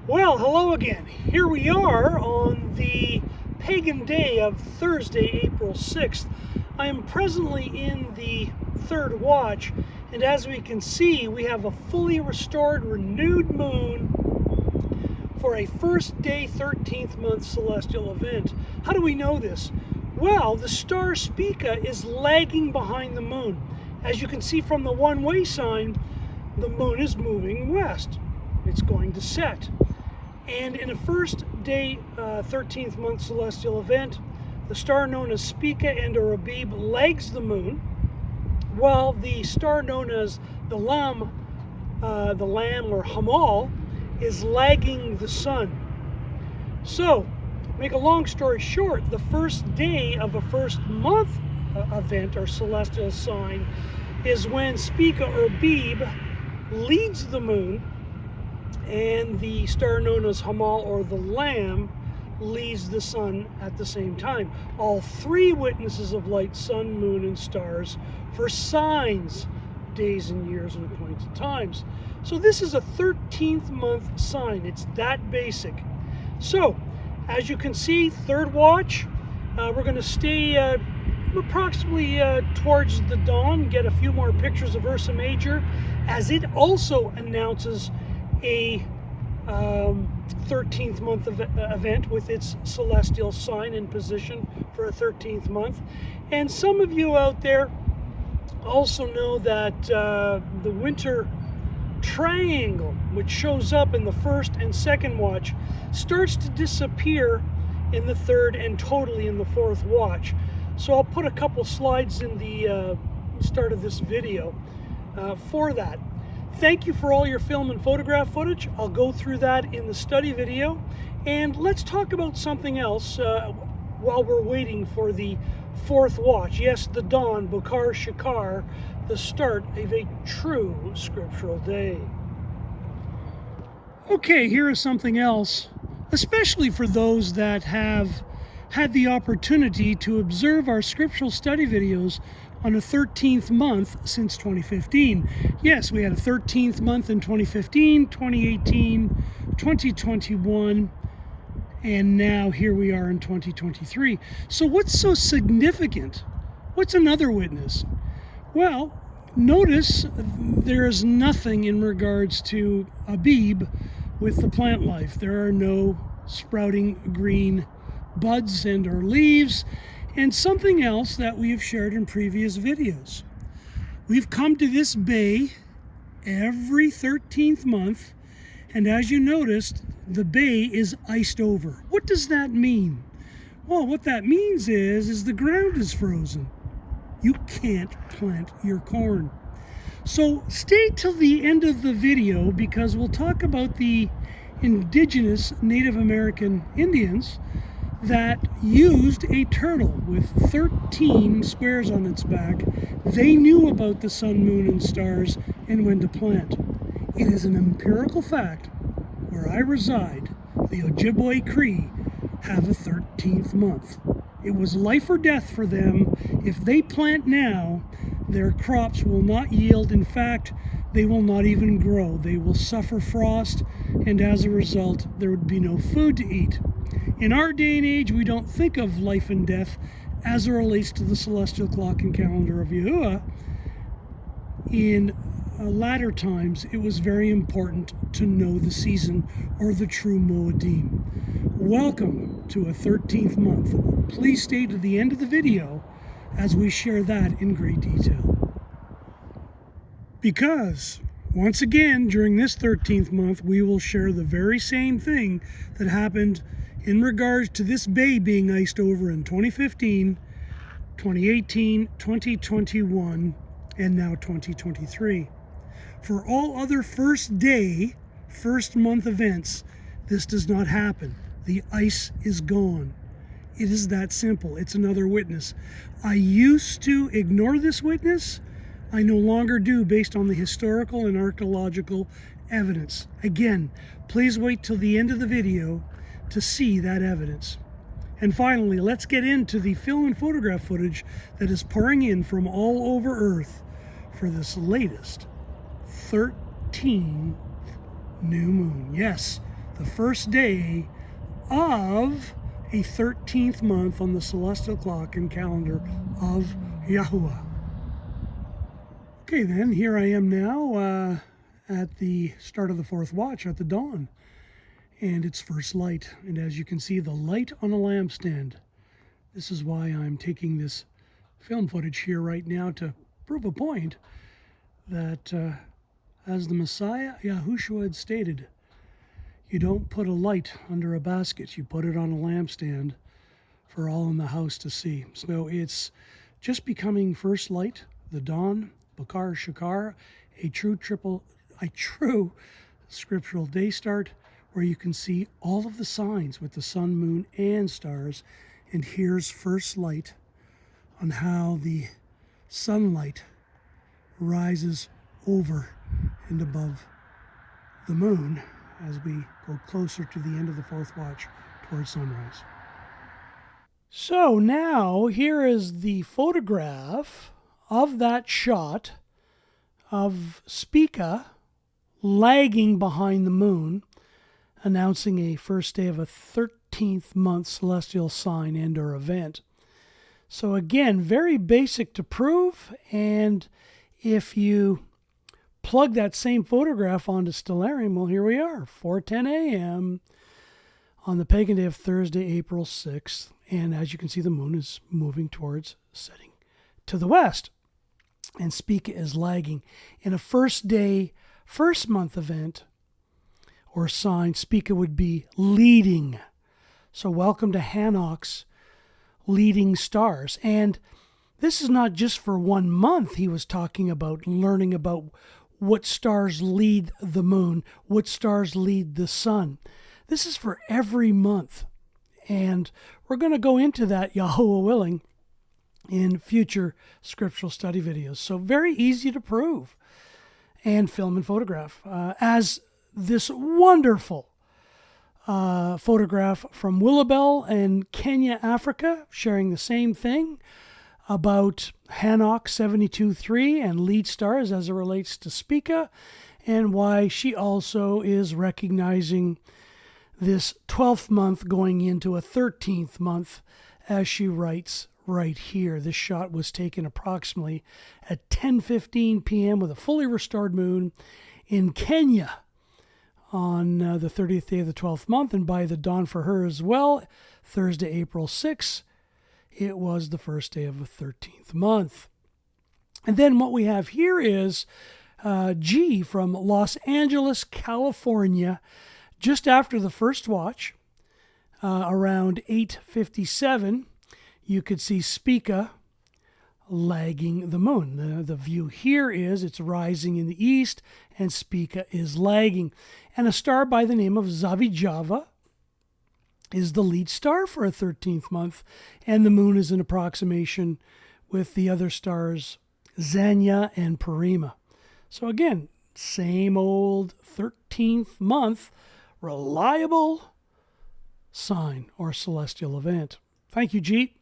Well, hello again. Here we are on the pagan day of Thursday, April 6th. I am presently in the third watch, and as we can see, we have a fully restored, renewed moon for a first day, 13th month celestial event. How do we know this? Well, the star Spica is lagging behind the moon. As you can see from the one-way sign, the moon is moving west. It's going to set. And in a first day, 13th month celestial event, the star known as Spica and or Abib lags the moon, while the star known as the Lamb or Hamal is lagging the sun. So, make a long story short, the first day of a first month event or celestial sign is when Spica or Abib leads the moon, and the star known as Hamal or the Lamb leads the sun at the same time. All three witnesses of light, sun, moon, and stars for signs, days and years and appointed times. So this is a 13th month sign. It's that basic. So as you can see, third watch, we're going to stay approximately towards the dawn, get a few more pictures of Ursa Major, as it also announces a 13th month event with its celestial sign in position for a 13th month. And some of you out there also know that the winter triangle, which shows up in the first and second watch, starts to disappear in the third and totally in the fourth watch. So I'll put a couple slides in the start of this video for that. Thank you for all your film and photograph footage. I'll go through that in the study video. And let's talk about something else while we're waiting for the fourth watch. Yes, the dawn, Bokar Shakar, the start of a true scriptural day. Okay, here is something else, especially for those that have had the opportunity to observe our scriptural study videos on a 13th month since 2015. Yes, we had a 13th month in 2015, 2018, 2021, and now here we are in 2023. So what's so significant? What's another witness? Well, notice there is nothing in regards to Abib with the plant life. There are no sprouting green buds and or leaves. And something else that we have shared in previous videos. We've come to this bay every 13th month, and as you noticed, the bay is iced over. What does that mean? Well, what that means is the ground is frozen. You can't plant your corn. So stay till the end of the video, because we'll talk about the indigenous Native American Indians that used a turtle with 13 squares on its back. They knew about the sun, moon, and stars and when to plant. It is an empirical fact where I reside, the Ojibwe Cree have a 13th month. It was life or death for them. If they plant now, their crops will not yield. In fact, they will not even grow. They will suffer frost, and as a result, there would be no food to eat. In our day and age, we don't think of life and death as it relates to the celestial clock and calendar of Yahuwah. In latter times, it was very important to know the season or the true Moedim. Welcome to a 13th month. Please stay to the end of the video as we share that in great detail. Because, once again, during this 13th month, we will share the very same thing that happened in regards to this bay being iced over in 2015, 2018, 2021, and now 2023. For all other first day, first month events, this does not happen. The ice is gone. It is that simple. It's another witness. I used to ignore this witness. I no longer do, based on the historical and archaeological evidence. Again, please wait till the end of the video to see that evidence. And finally, let's get into the film and photograph footage that is pouring in from all over Earth for this latest 13th new moon. Yes, the first day of a 13th month on the celestial clock and calendar of Yahuwah. Okay, then, here I am now at the start of the fourth watch at the dawn, and it's first light. And as you can see, the light on a lampstand. This is why I'm taking this film footage here right now, to prove a point that, as the Messiah Yahushua had stated, you don't put a light under a basket, you put it on a lampstand for all in the house to see. So it's just becoming first light, the dawn, Bakar Shakar, a true scriptural day start, where you can see all of the signs with the sun, moon, and stars. And here's first light on how the sunlight rises over and above the moon as we go closer to the end of the fourth watch towards sunrise. So now here is the photograph of that shot of Spica lagging behind the moon, announcing a first day of a 13th month celestial sign and or event. So again, very basic to prove, and if you plug that same photograph onto Stellarium, well, here we are, 4:10 a.m. on the pagan day of Thursday, April 6th. And as you can see, the moon is moving towards setting to the west. And Spica is lagging. In a first day, first month event or sign, Spica would be leading. So welcome to Enoch's leading stars. And this is not just for 1 month. He was talking about learning about what stars lead the moon, what stars lead the sun. This is for every month. And we're going to go into that, Yahuwah willing, in future scriptural study videos. So very easy to prove and film and photograph. As this wonderful photograph from Willabelle in Kenya, Africa, sharing the same thing about Enoch 72.3 and lead stars as it relates to Spica, and why she also is recognizing this 12th month going into a 13th month, as she writes right here. This shot was taken approximately at 10:15 p.m. with a fully restored moon in Kenya on the 30th day of the 12th month, and by the dawn for her as well, Thursday, April 6th, it was the first day of the 13th month. And then what we have here is G from Los Angeles, California, just after the first watch, around 8:57, you could see Spica lagging the moon. The view here is it's rising in the east and Spica is lagging. And a star by the name of Zavijava is the lead star for a 13th month, and the moon is an approximation with the other stars, Zanya and Parima. So again, same old 13th month, reliable sign or celestial event. Thank you, Jeet.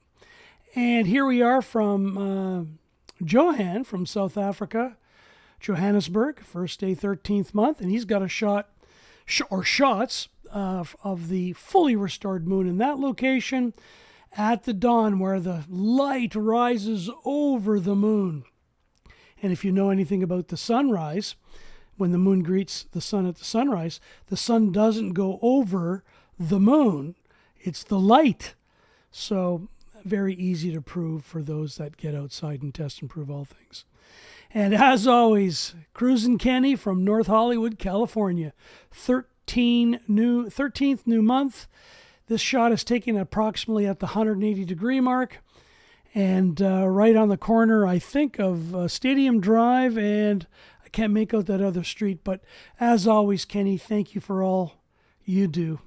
And here we are from Johan from South Africa, Johannesburg, first day, 13th month, and he's got a shots of the fully restored moon in that location at the dawn, where the light rises over the moon. And if you know anything about the sunrise, when the moon greets the sun at the sunrise, the sun doesn't go over the moon. It's the light. So very easy to prove for those that get outside and test and prove all things. And as always, Cruisin' Kenny from North Hollywood, California, 13th new month. This shot is taken approximately at the 180 degree mark, and right on the corner, I think, of Stadium Drive, and I can't make out that other street. But as always, Kenny, thank you for all you do.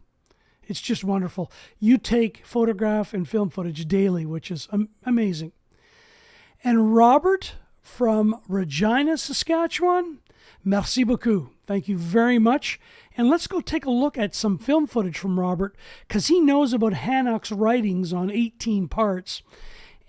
It's just wonderful. You take photograph and film footage daily, which is amazing. And Robert from Regina, Saskatchewan, merci beaucoup. Thank you very much. And let's go take a look at some film footage from Robert, because he knows about Enoch's writings on 18 parts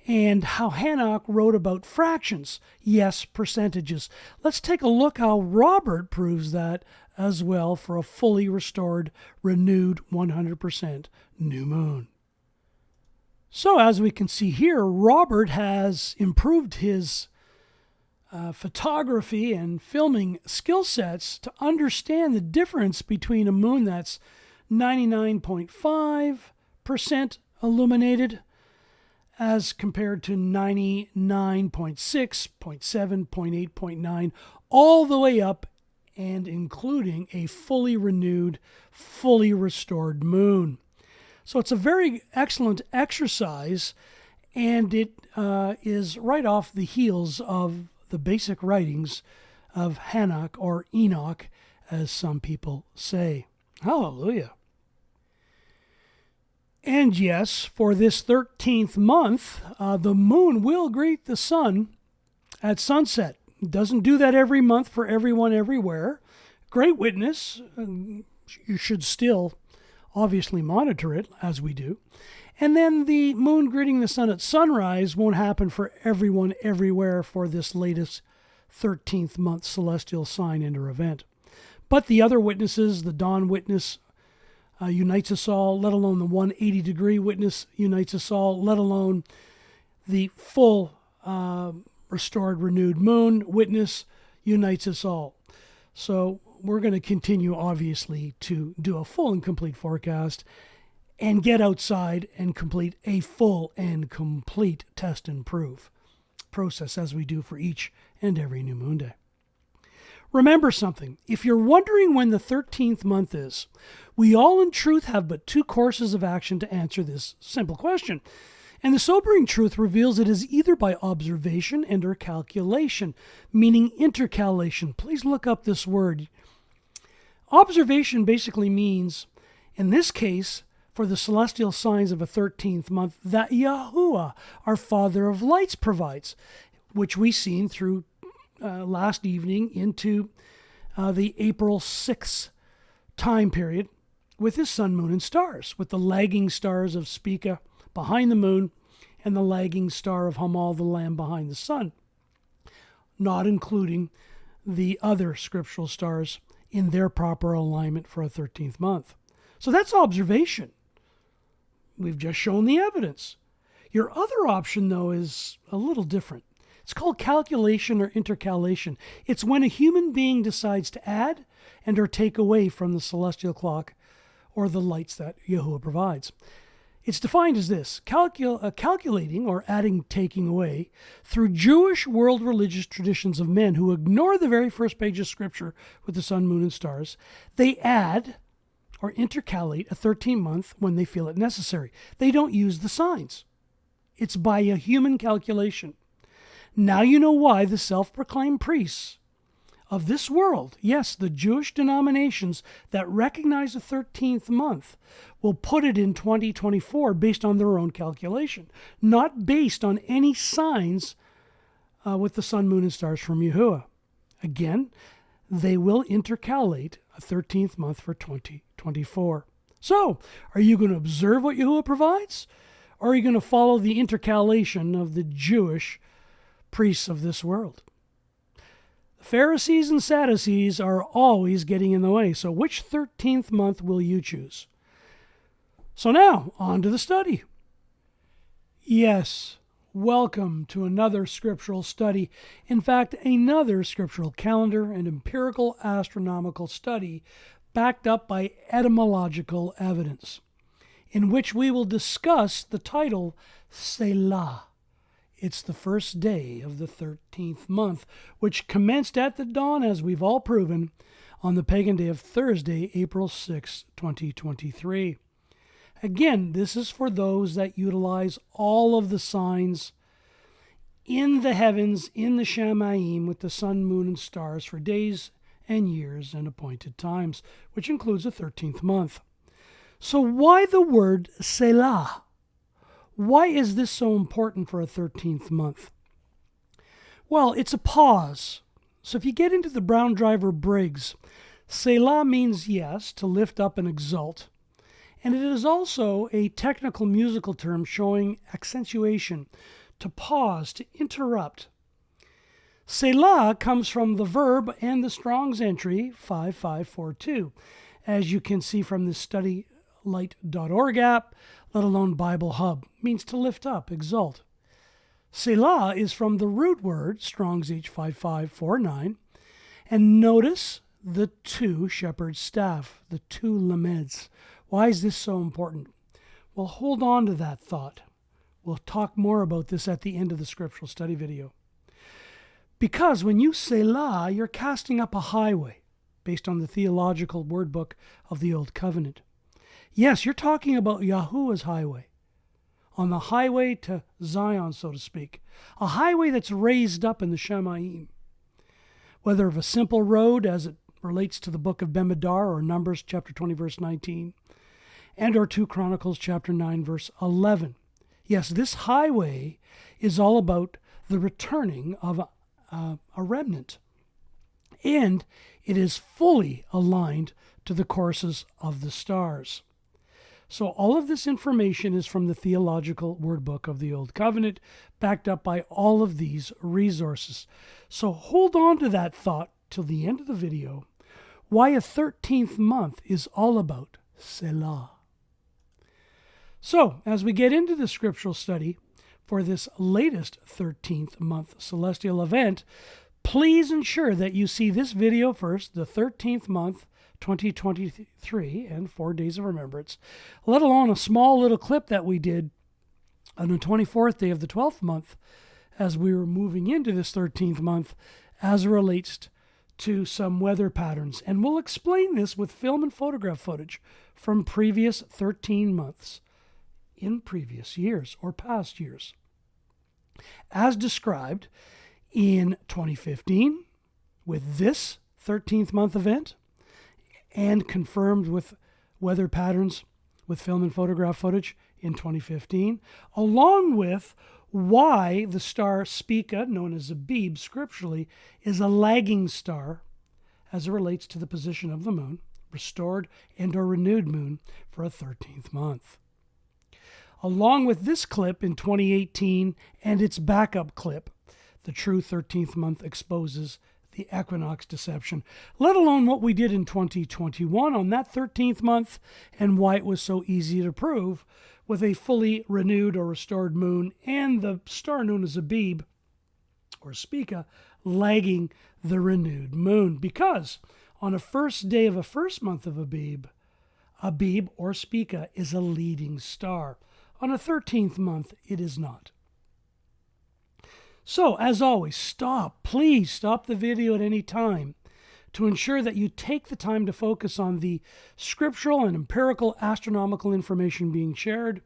and how Enoch wrote about fractions. Yes, percentages. Let's take a look how Robert proves that as well for a fully restored, renewed 100% new moon. So as we can see here, Robert has improved his photography and filming skill sets to understand the difference between a moon that's 99.5% illuminated as compared to 99.6, 0.7, 0.8, 0.9, all the way up and including a fully renewed, fully restored moon. So it's a very excellent exercise, and it is right off the heels of the basic writings of Enoch, or Enoch, as some people say. Hallelujah. And yes, for this 13th month, the moon will greet the sun at sunset. It doesn't do that every month for everyone everywhere. Great witness. You should still obviously monitor it, as we do. And then the moon greeting the sun at sunrise won't happen for everyone everywhere for this latest 13th month celestial sign and or event. But the other witnesses, the dawn witness unites us all, let alone the 180-degree witness unites us all, let alone the full restored, renewed moon witness unites us all. So we're going to continue, obviously, to do a full and complete forecast and get outside and complete a full and complete test and prove process as we do for each and every new moon day. Remember something. If you're wondering when the 13th month is, we all in truth have but two courses of action to answer this simple question. And the sobering truth reveals it is either by observation and or calculation, meaning intercalation. Please look up this word. Observation basically means, in this case, for the celestial signs of a 13th month, that Yahuwah, our Father of Lights, provides, which we seen through last evening into the April 6th time period with his sun, moon, and stars, with the lagging stars of Spica behind the moon and the lagging star of Hamal, the Lamb, behind the sun, not including the other scriptural stars in their proper alignment for a 13th month. So that's observation. We've just shown the evidence. Your other option, though, is a little different. It's called calculation or intercalation. It's when a human being decides to add and or take away from the celestial clock or the lights that Yahuwah provides. It's defined as this: calculating or adding, taking away, through Jewish world religious traditions of men who ignore the very first page of Scripture with the sun, moon, and stars. They add or intercalate a 13th month when they feel it necessary. They don't use the signs. It's by a human calculation. Now you know why the self-proclaimed priests of this world, yes, the Jewish denominations that recognize the 13th month, will put it in 2024 based on their own calculation, not based on any signs with the sun, moon, and stars from Yahuwah. Again, they will intercalate a 13th month for 2024. So, are you going to observe what Yahuwah provides? Or are you going to follow the intercalation of the Jewish priests of this world? The Pharisees and Sadducees are always getting in the way. So which 13th month will you choose? So now, on to the study. Yes, welcome to another scriptural study. In fact, another scriptural calendar and empirical astronomical study backed up by etymological evidence, in which we will discuss the title Selah. It's the first day of the 13th month, which commenced at the dawn, as we've all proven, on the pagan day of Thursday, April 6, 2023. Again, this is for those that utilize all of the signs in the heavens, in the Shamayim, with the sun, moon, and stars for days and years and appointed times, which includes the 13th month. So why the word Selah? Why is this so important for a 13th month? Well, it's a pause. So if you get into the Brown Driver Briggs, Selah means, yes, to lift up and exalt. And it is also a technical musical term showing accentuation, to pause, to interrupt. Selah comes from the verb and the Strong's entry 5542, as you can see from the studylight.org app, let alone Bible Hub. Means to lift up, exalt. Selah is from the root word, Strong's H5549, and notice the two shepherd's staff, the two lameds. Why is this so important? Well, hold on to that thought. We'll talk more about this at the end of the scriptural study video. Because when you Selah, you're casting up a highway, based on the theological word book of the Old Covenant. Yes, you're talking about Yahuwah's highway, on the highway to Zion, so to speak, a highway that's raised up in the Shemaim, whether of a simple road as it relates to the book of Bemidbar or Numbers chapter 20, verse 19, and or 2 Chronicles chapter 9, verse 11. Yes, this highway is all about the returning of a remnant, and it is fully aligned to the courses of the stars. So all of this information is from the theological word book of the Old Covenant, backed up by all of these resources. So hold on to that thought till the end of the video, why a 13th month is all about Selah. So as we get into the scriptural study for this latest 13th month celestial event, please ensure that you see this video first, the 13th month, 2023, and 4 days of remembrance, let alone a small little clip that we did on the 24th day of the 12th month as we were moving into this 13th month as it relates to some weather patterns. And we'll explain this with film and photograph footage from previous 13 months in previous years or past years. As described in 2015 with this 13th month event, and confirmed with weather patterns with film and photograph footage in 2015, along with why the star Spica, known as Abib scripturally, is a lagging star as it relates to the position of the moon, restored and or renewed moon for a 13th month. Along with this clip in 2018 and its backup clip, the true 13th month exposes the equinox deception, let alone what we did in 2021 on that 13th month and why it was so easy to prove with a fully renewed or restored moon and the star known as Abib or Spica lagging the renewed moon. Because on a first day of a first month of Abib or Spica is a leading star. On a 13th month, it is not. So, as always, please stop the video at any time to ensure that you take the time to focus on the scriptural and empirical astronomical information being shared,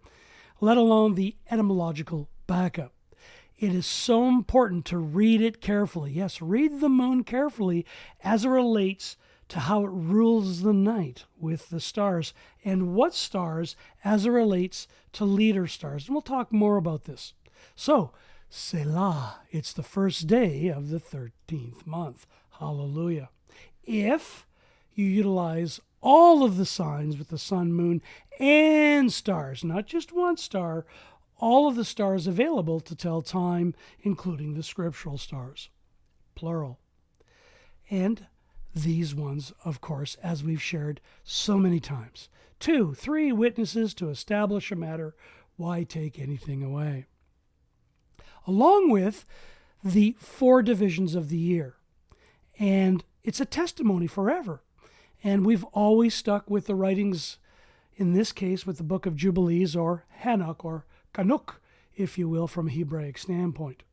let alone the etymological backup. It is so important to read it carefully. Yes, read the moon carefully as it relates to how it rules the night with the stars and what stars as it relates to leader stars. And we'll talk more about this. So, Selah, it's the first day of the 13th month. Hallelujah. If you utilize all of the signs with the sun, moon, and stars, not just one star, all of the stars available to tell time, including the scriptural stars, plural. And these ones, of course, as we've shared so many times. 2, 3 witnesses to establish a matter. Why take anything away? Along with the 4 divisions of the year. And it's a testimony forever. And we've always stuck with the writings, in this case with the book of Jubilees or Enoch or Kanuk, if you will, from a Hebraic standpoint.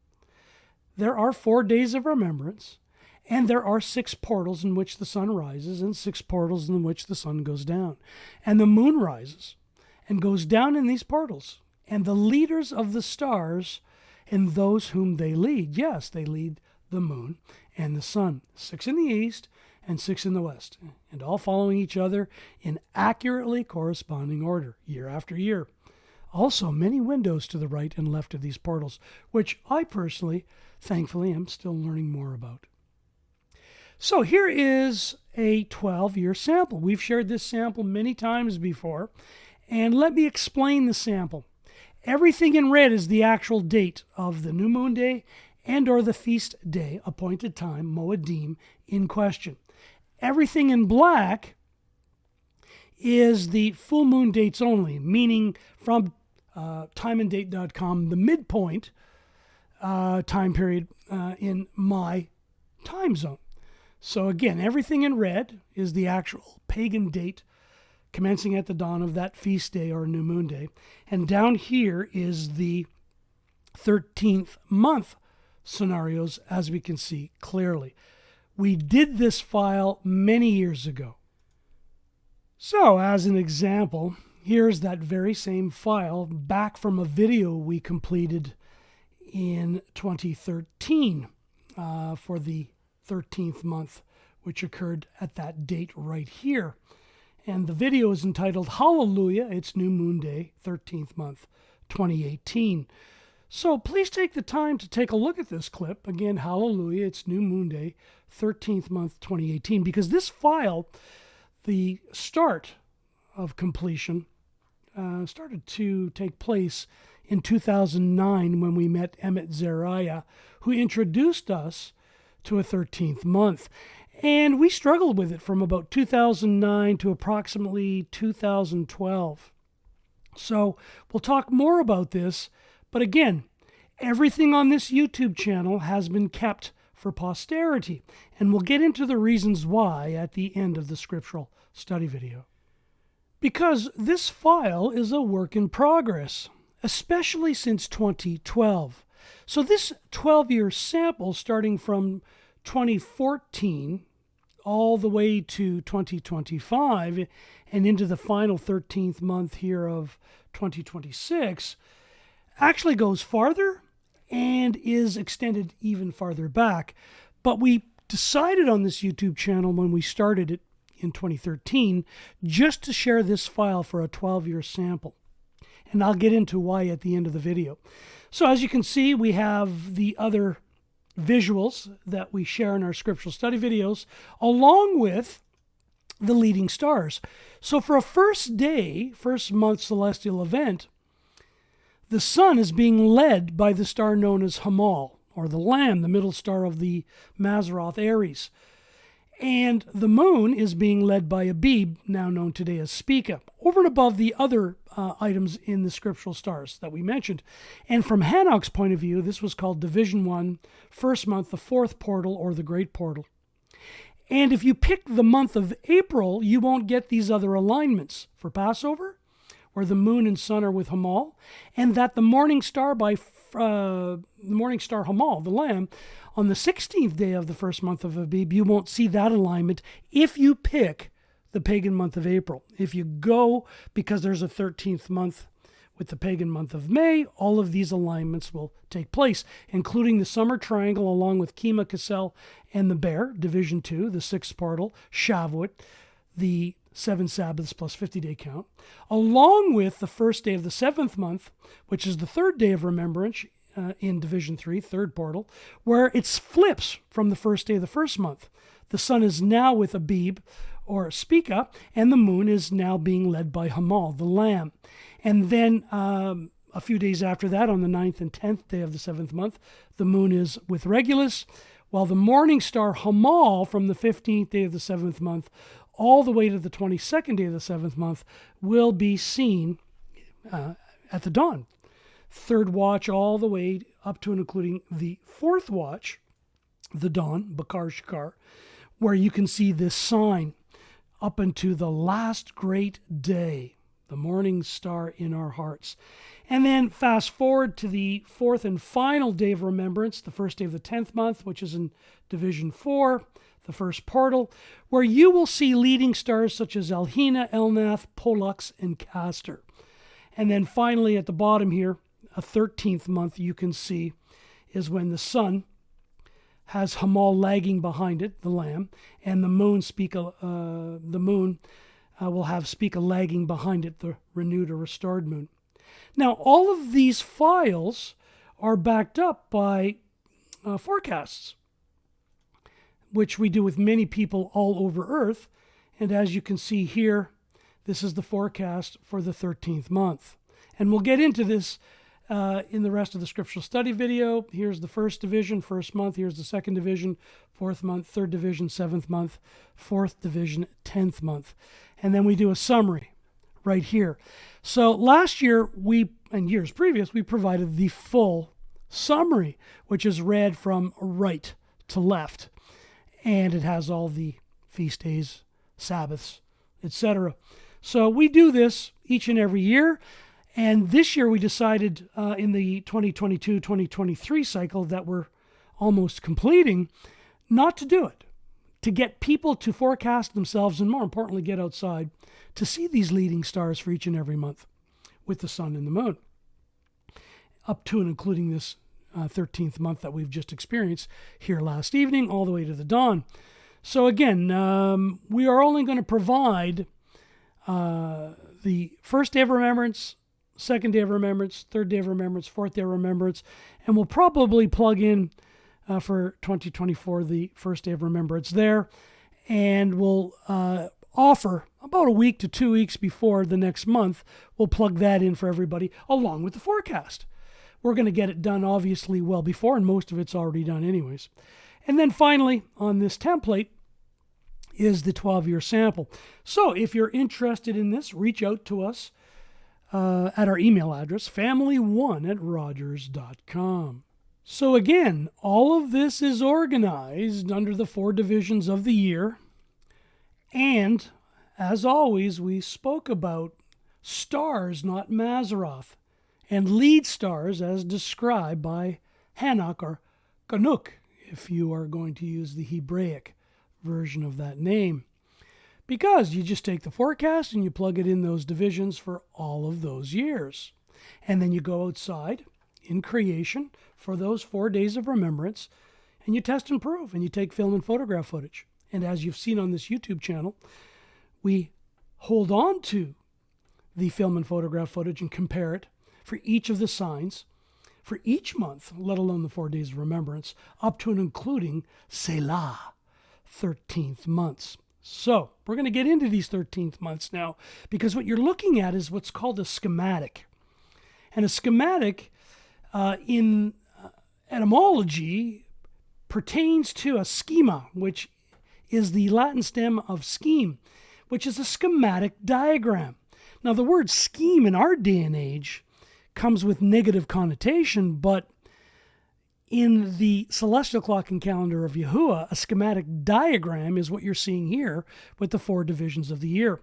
There are 4 days of remembrance, and there are 6 portals in which the sun rises and 6 portals in which the sun goes down. And the moon rises and goes down in these portals. And the leaders of the stars and those whom they lead, yes, they lead the moon and the sun, 6 in the east and 6 in the west, and all following each other in accurately corresponding order, year after year. Also, many windows to the right and left of these portals, which I personally, thankfully, am still learning more about. So here is a 12-year sample. We've shared this sample many times before, and let me explain the sample. Everything in red is the actual date of the new moon day and or the feast day, appointed time, Moedim, in question. Everything in black is the full moon dates only, meaning from timeanddate.com, the midpoint time period in my time zone. So again, everything in red is the actual pagan date commencing at the dawn of that feast day or new moon day. And down here is the 13th month scenarios, as we can see clearly. We did this file many years ago. So as an example, here's that very same file back from a video we completed in 2013 for the 13th month, which occurred at that date right here. And the video is entitled Hallelujah, It's New Moon Day, 13th month, 2018. So please take the time to take a look at this clip. Again, Hallelujah, It's New Moon Day, 13th month, 2018. Because this file, the start of completion, started to take place in 2009 when we met Emmett Zariah, who introduced us to a 13th month. And we struggled with it from about 2009 to approximately 2012. So we'll talk more about this. But again, everything on this YouTube channel has been kept for posterity. And we'll get into the reasons why at the end of the scriptural study video. Because this file is a work in progress, especially since 2012. So this 12-year sample starting from 2014 all the way to 2025 and into the final 13th month here of 2026 actually goes farther and is extended even farther back. But we decided on this YouTube channel when we started it in 2013 just to share this file for a 12-year sample. And I'll get into why at the end of the video. So as you can see, we have the other visuals that we share in our scriptural study videos, along with the leading stars. So for a first month celestial event, the sun is being led by the star known as Hamal, or the Lamb, the middle star of the Mazzaroth Aries. And the moon is being led by Abib, now known today as Spica, over and above the other items in the scriptural stars that we mentioned. And from Enoch's point of view, this was called Division 1, first month, the fourth portal, or the Great Portal. And if you pick the month of April, you won't get these other alignments for Passover, where the moon and sun are with Hamal, and that the morning star Hamal, the Lamb, on the 16th day of the first month of Abib, you won't see that alignment if you pick the pagan month of April. If you go, because there's a 13th month with the pagan month of May, all of these alignments will take place, including the summer triangle along with Kima, Cassel, and the bear, Division 2, the sixth portal, Shavuot, the 7 Sabbaths plus 50-day count, along with the first day of the 7th month, which is the third day of remembrance, in Division 3, third portal, where it flips from the first day of the first month. The sun is now with Abib, or Spica, and the moon is now being led by Hamal, the Lamb. And then a few days after that, on the 9th and 10th day of the 7th month, the moon is with Regulus, while the morning star Hamal from the 15th day of the 7th month all the way to the 22nd day of the 7th month will be seen at the dawn. Third watch all the way up to and including the fourth watch, the dawn, Bakar Shakar, where you can see this sign up into the last great day, the morning star in our hearts. And then fast forward to the fourth and final day of remembrance, the first day of the 10th month, which is in Division 4, the first portal, where you will see leading stars such as Elhina, Elnath, Pollux, and Castor. And then finally at the bottom here, a 13th month you can see is when the sun has Hamal lagging behind it, the Lamb, and the moon will have Spica lagging behind it, the renewed or restored moon. Now, all of these files are backed up by forecasts, which we do with many people all over Earth. And as you can see here, this is the forecast for the 13th month. And we'll get into this in the rest of the scriptural study video. Here's the first division, first month. Here's the second division, fourth month, third division, seventh month, fourth division, 10th month. And then we do a summary right here. So last year, and years previous, we provided the full summary, which is read from right to left. And it has all the feast days, Sabbaths, etc. So we do this each and every year. And this year we decided in the 2022-2023 cycle that we're almost completing not to do it, to get people to forecast themselves and, more importantly, get outside to see these leading stars for each and every month with the sun and the moon, up to and including this 13th month that we've just experienced here last evening, all the way to the dawn. So again, we are only going to provide the first day of remembrance, second day of remembrance, third day of remembrance, fourth day of remembrance, and we'll probably plug in for 2024 the first day of remembrance there, and we'll offer about a week to 2 weeks before the next month. We'll plug that in for everybody along with the forecast. We're going to get it done obviously well before, and most of it's already done anyways. And then finally on this template is the 12-year sample. So if you're interested in this, reach out to us at our email address, family1@rogers.com. So again, all of this is organized under the 4 divisions of the year. And as always, we spoke about stars, not Mazzaroth, and lead stars as described by Enoch or Enoch, if you are going to use the Hebraic version of that name. Because you just take the forecast and you plug it in those divisions for all of those years. And then you go outside in creation for those 4 days of remembrance, and you test and prove, and you take film and photograph footage. And as you've seen on this YouTube channel, we hold on to the film and photograph footage and compare it for each of the signs for each month, let alone the 4 days of remembrance, up to and including Selah, 13th months. So we're going to get into these 13th months now, because what you're looking at is what's called a schematic. And a schematic in etymology pertains to a schema, which is the Latin stem of scheme, which is a schematic diagram. Now the word scheme in our day and age comes with negative connotation, but in the celestial clock and calendar of Yahuwah, a schematic diagram is what you're seeing here with the 4 divisions of the year.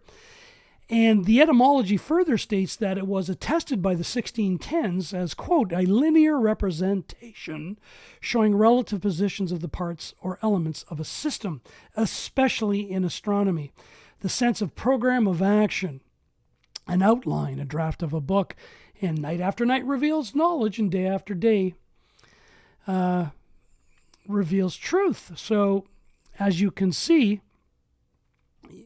And the etymology further states that it was attested by the 1610s as, quote, a linear representation showing relative positions of the parts or elements of a system, especially in astronomy. The sense of program of action, an outline, a draft of a book, and night after night reveals knowledge, and day after day reveals truth. So, as you can see,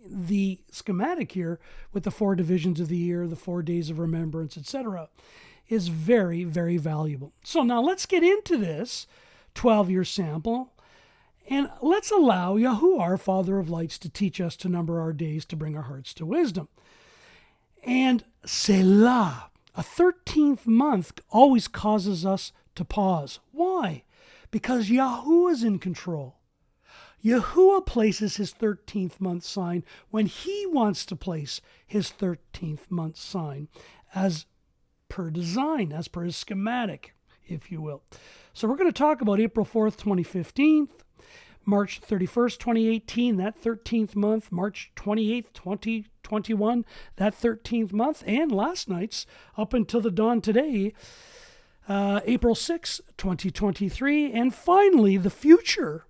the schematic here with the 4 divisions of the year, the 4 days of remembrance, etc., is very, very valuable. So now let's get into this 12-year sample, and let's allow Yahuwah, our Father of Lights, to teach us to number our days to bring our hearts to wisdom. And Selah, a 13th month, always causes us to pause. Why? Because Yahuwah is in control. Yahuwah places his 13th month sign when he wants to place his 13th month sign, as per design, as per his schematic, if you will. So we're going to talk about April 4th, 2015, March 31st, 2018, that 13th month, March 28th, 2021, that 13th month, and last night's up until the dawn today, April 6th, 2023, and finally the future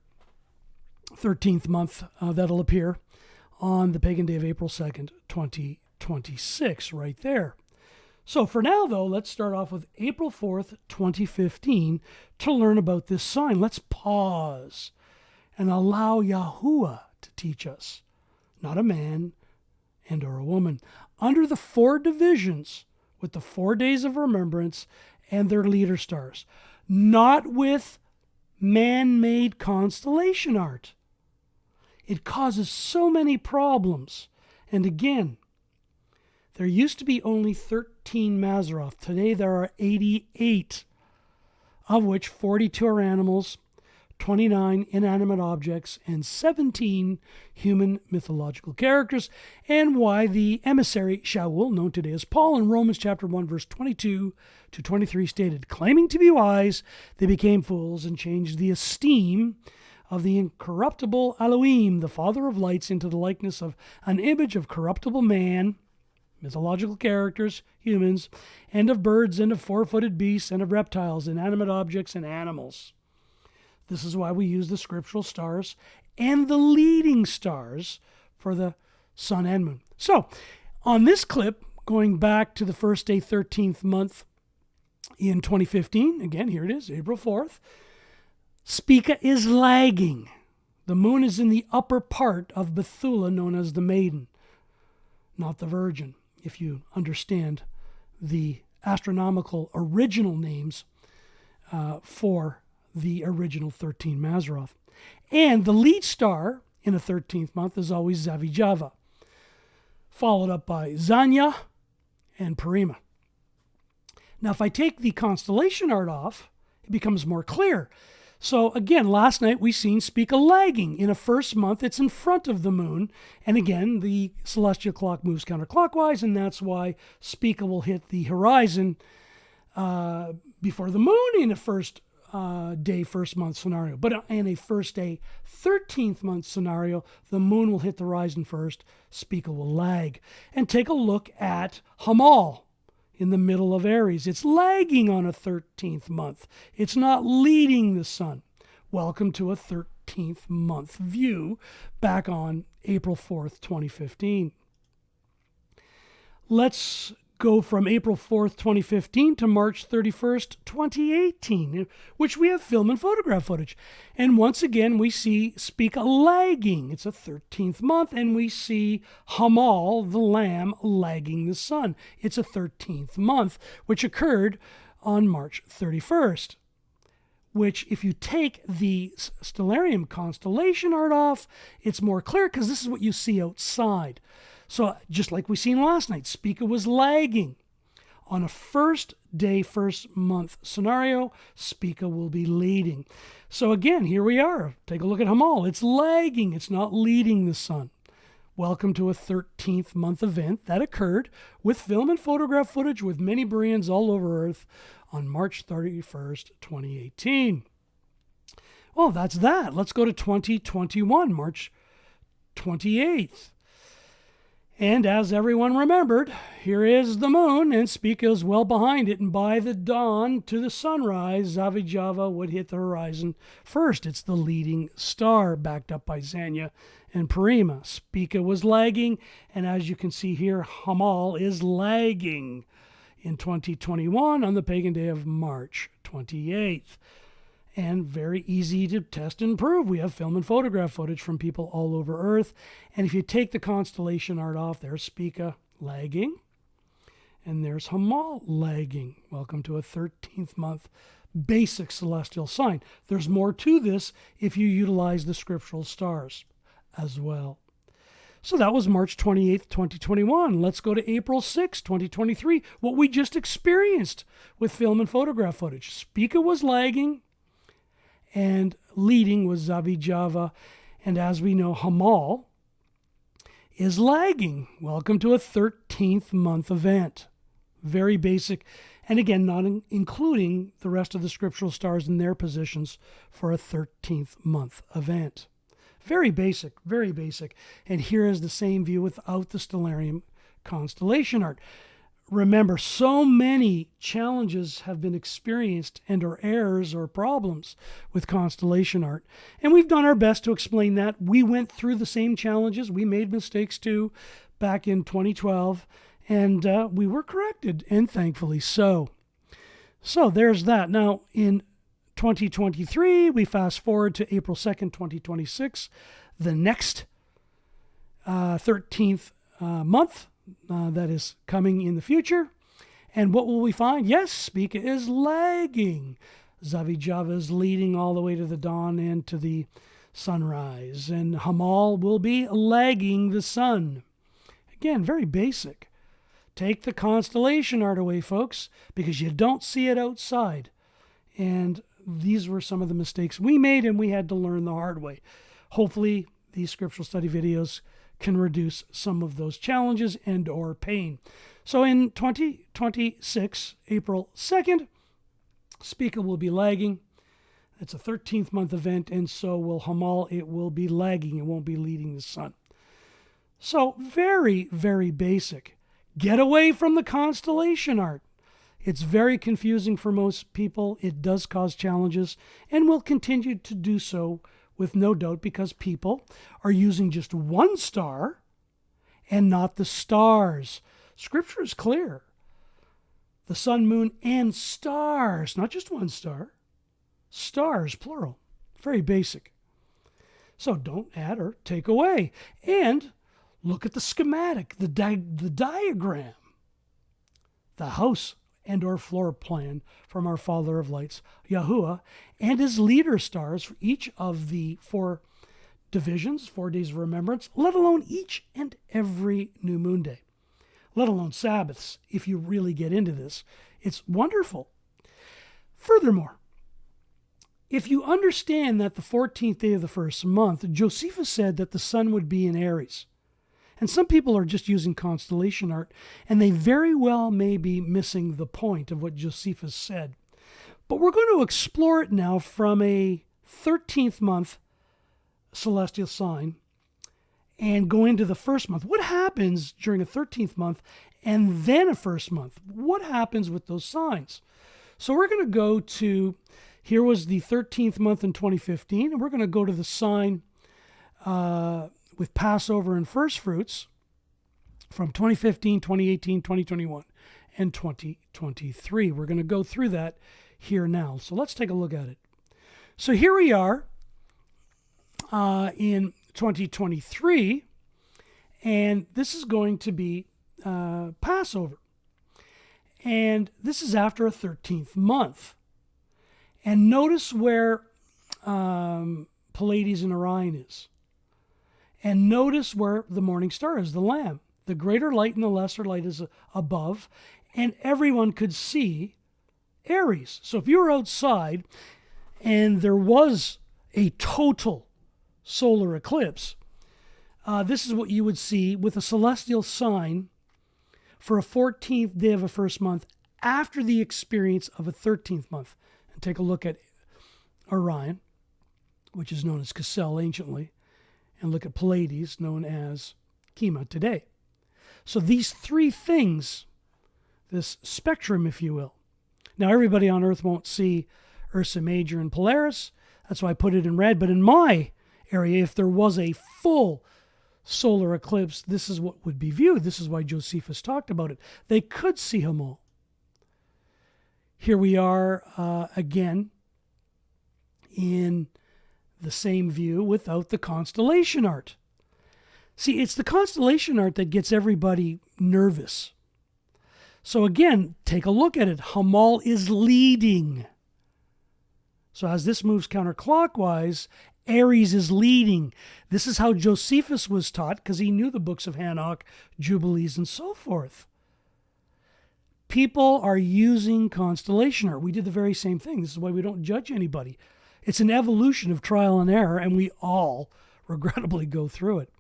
13th month that'll appear on the pagan day of April 2nd, 2026, right there. So for now, though, let's start off with April 4th, 2015 to learn about this sign. Let's pause and allow Yahuwah to teach us, not a man and or a woman, under the 4 divisions with the 4 days of remembrance and their leader stars, not with man-made constellation art. It causes so many problems. And again, There used to be only 13 Mazzaroth. Today there are 88, of which 42 are animals, 29 inanimate objects, and 17 human mythological characters, and why the emissary Shaul, known today as Paul, in Romans chapter 1, verse 22 to 23 stated, claiming to be wise, they became fools and changed the esteem of the incorruptible Elohim, the Father of lights, into the likeness of an image of corruptible man, mythological characters, humans, and of birds, and of four-footed beasts, and of reptiles, inanimate objects, and animals. This is why we use the scriptural stars and the leading stars for the sun and moon. So, on this clip, going back to the first day, 13th month in 2015, again, here it is, April 4th, Spica is lagging. The moon is in the upper part of Bethula, known as the maiden, not the virgin, if you understand the astronomical original names for the original 13 Mazzaroth. And the lead star in a 13th month is always Zavijava, followed up by Zanya and Parima. Now, if I take the constellation art off, it becomes more clear. So again, last night we seen Spica lagging. In a first month, it's in front of the moon. And again, the celestial clock moves counterclockwise, and that's why Spica will hit the horizon before the moon in a first day, first month scenario. But in a first day, 13th month scenario, the moon will hit the horizon first, Spica will lag. And take a look at Hamal in the middle of Aries. It's lagging on a 13th month. It's not leading the sun. Welcome to a 13th month view back on April 4th, 2015. Let's go from April 4th, 2015 to March 31st, 2018, which we have film and photograph footage. And once again, we see Spica lagging. It's a 13th month, and we see Hamal, the lamb, lagging the sun. It's a 13th month, which occurred on March 31st, which if you take the stellarium constellation art off, it's more clear because this is what you see outside. So just like we seen last night, Spica was lagging. On a first day, first month scenario, Spica will be leading. So again, here we are. Take a look at Hamal. It's lagging. It's not leading the sun. Welcome to a 13th month event that occurred with film and photograph footage with many Bereans all over Earth on March 31st, 2018. Well, that's that. Let's go to 2021, March 28th. And as everyone remembered, here is the moon, and Spica is well behind it, and by the dawn to the sunrise, Zavijava would hit the horizon first. It's the leading star, backed up by Zanya and Parima. Spica was lagging, and as you can see here, Hamal is lagging in 2021 on the pagan day of March 28th. And very easy to test and prove. We have film and photograph footage from people all over Earth. And if you take the constellation art off, there's Spica lagging, and there's Hamal lagging. Welcome to a 13th month basic celestial sign. There's more to this if you utilize the scriptural stars as well. So that was March 28th, 2021. Let's go to April 6th, 2023, what we just experienced with film and photograph footage. Spica was lagging, and leading was Zavijava. And as we know, Hamal is lagging. Welcome to a 13th month event. Very basic. And again, not including the rest of the scriptural stars in their positions for a 13th month event. Very basic, very basic. And here is the same view without the stellarium constellation art. Remember, so many challenges have been experienced and or errors or problems with constellation art. And we've done our best to explain that. We went through the same challenges. We made mistakes too back in 2012. And we were corrected, and thankfully so. So there's that. Now, in 2023, we fast forward to April 2nd, 2026, the next 13th month. That is coming in the future. And what will we find? Yes, Spica is lagging. Zavijava is leading all the way to the dawn and to the sunrise. And Hamal will be lagging the sun. Again, very basic. Take the constellation art away, folks, because you don't see it outside. And these were some of the mistakes we made, and we had to learn the hard way. Hopefully, these scriptural study videos can reduce some of those challenges and or pain. So in 2026, April 2nd, Speaker will be lagging. It's a 13th month event, and so will Hamal. It will be lagging. It won't be leading the sun. So very, very basic. Get away from the constellation art. It's very confusing for most people. It does cause challenges and will continue to do so with no doubt because people are using just one star and not the stars. Scripture is clear. The sun, moon, and stars, not just one star. Stars, plural. Very basic. So don't add or take away. And look at the schematic, the diagram, the house and or floor plan from our Father of Lights, Yahuwah, and his leader stars for each of the 4 divisions, 4 days of remembrance, let alone each and every new moon day, let alone Sabbaths, if you really get into this. It's wonderful. Furthermore, if you understand that the 14th day of the first month, Josephus said that the sun would be in Aries. And some people are just using constellation art, and they very well may be missing the point of what Josephus said. But we're going to explore it now from a 13th month celestial sign and go into the first month. What happens during a 13th month and then a first month? What happens with those signs? So we're going to go to, here was the 13th month in 2015, and we're going to go to the sign with Passover and first fruits from 2015, 2018, 2021, and 2023. We're going to go through that here now. So let's take a look at it. So here we are in 2023, and this is going to be Passover. And this is after a 13th month. And notice where Pleiades and Orion is. And notice where the morning star is, the Lamb. The greater light and the lesser light is above, and everyone could see Aries. So if you were outside and there was a total solar eclipse, this is what you would see with a celestial sign for a 14th day of a first month after the experience of a 13th month. And take a look at Orion, which is known as Cassel anciently, and look at Pleiades, known as Chema today. So these 3 things, this spectrum, if you will. Now, everybody on Earth won't see Ursa Major and Polaris. That's why I put it in red. But in my area, if there was a full solar eclipse, this is what would be viewed. This is why Josephus talked about it. They could see them all. Here we are again in the same view without the constellation art. See, it's the constellation art that gets everybody nervous. So again, take a look at it. Hamal is leading. So as this moves counterclockwise, Aries is leading. This is how Josephus was taught because he knew the books of Enoch, Jubilees, and so forth. People are using constellation art. We did the very same thing. This is why we don't judge anybody. It's an evolution of trial and error, and we all regrettably go through it.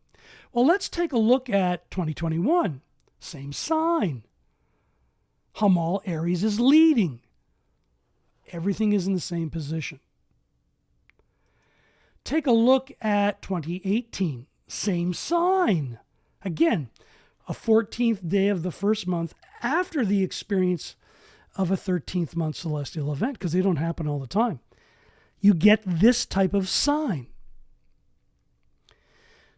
Well, let's take a look at 2021. Same sign. Hamal, Aries is leading. Everything is in the same position. Take a look at 2018. Same sign. Again, a 14th day of the first month after the experience of a 13th month celestial event, because they don't happen all the time. You get this type of sign.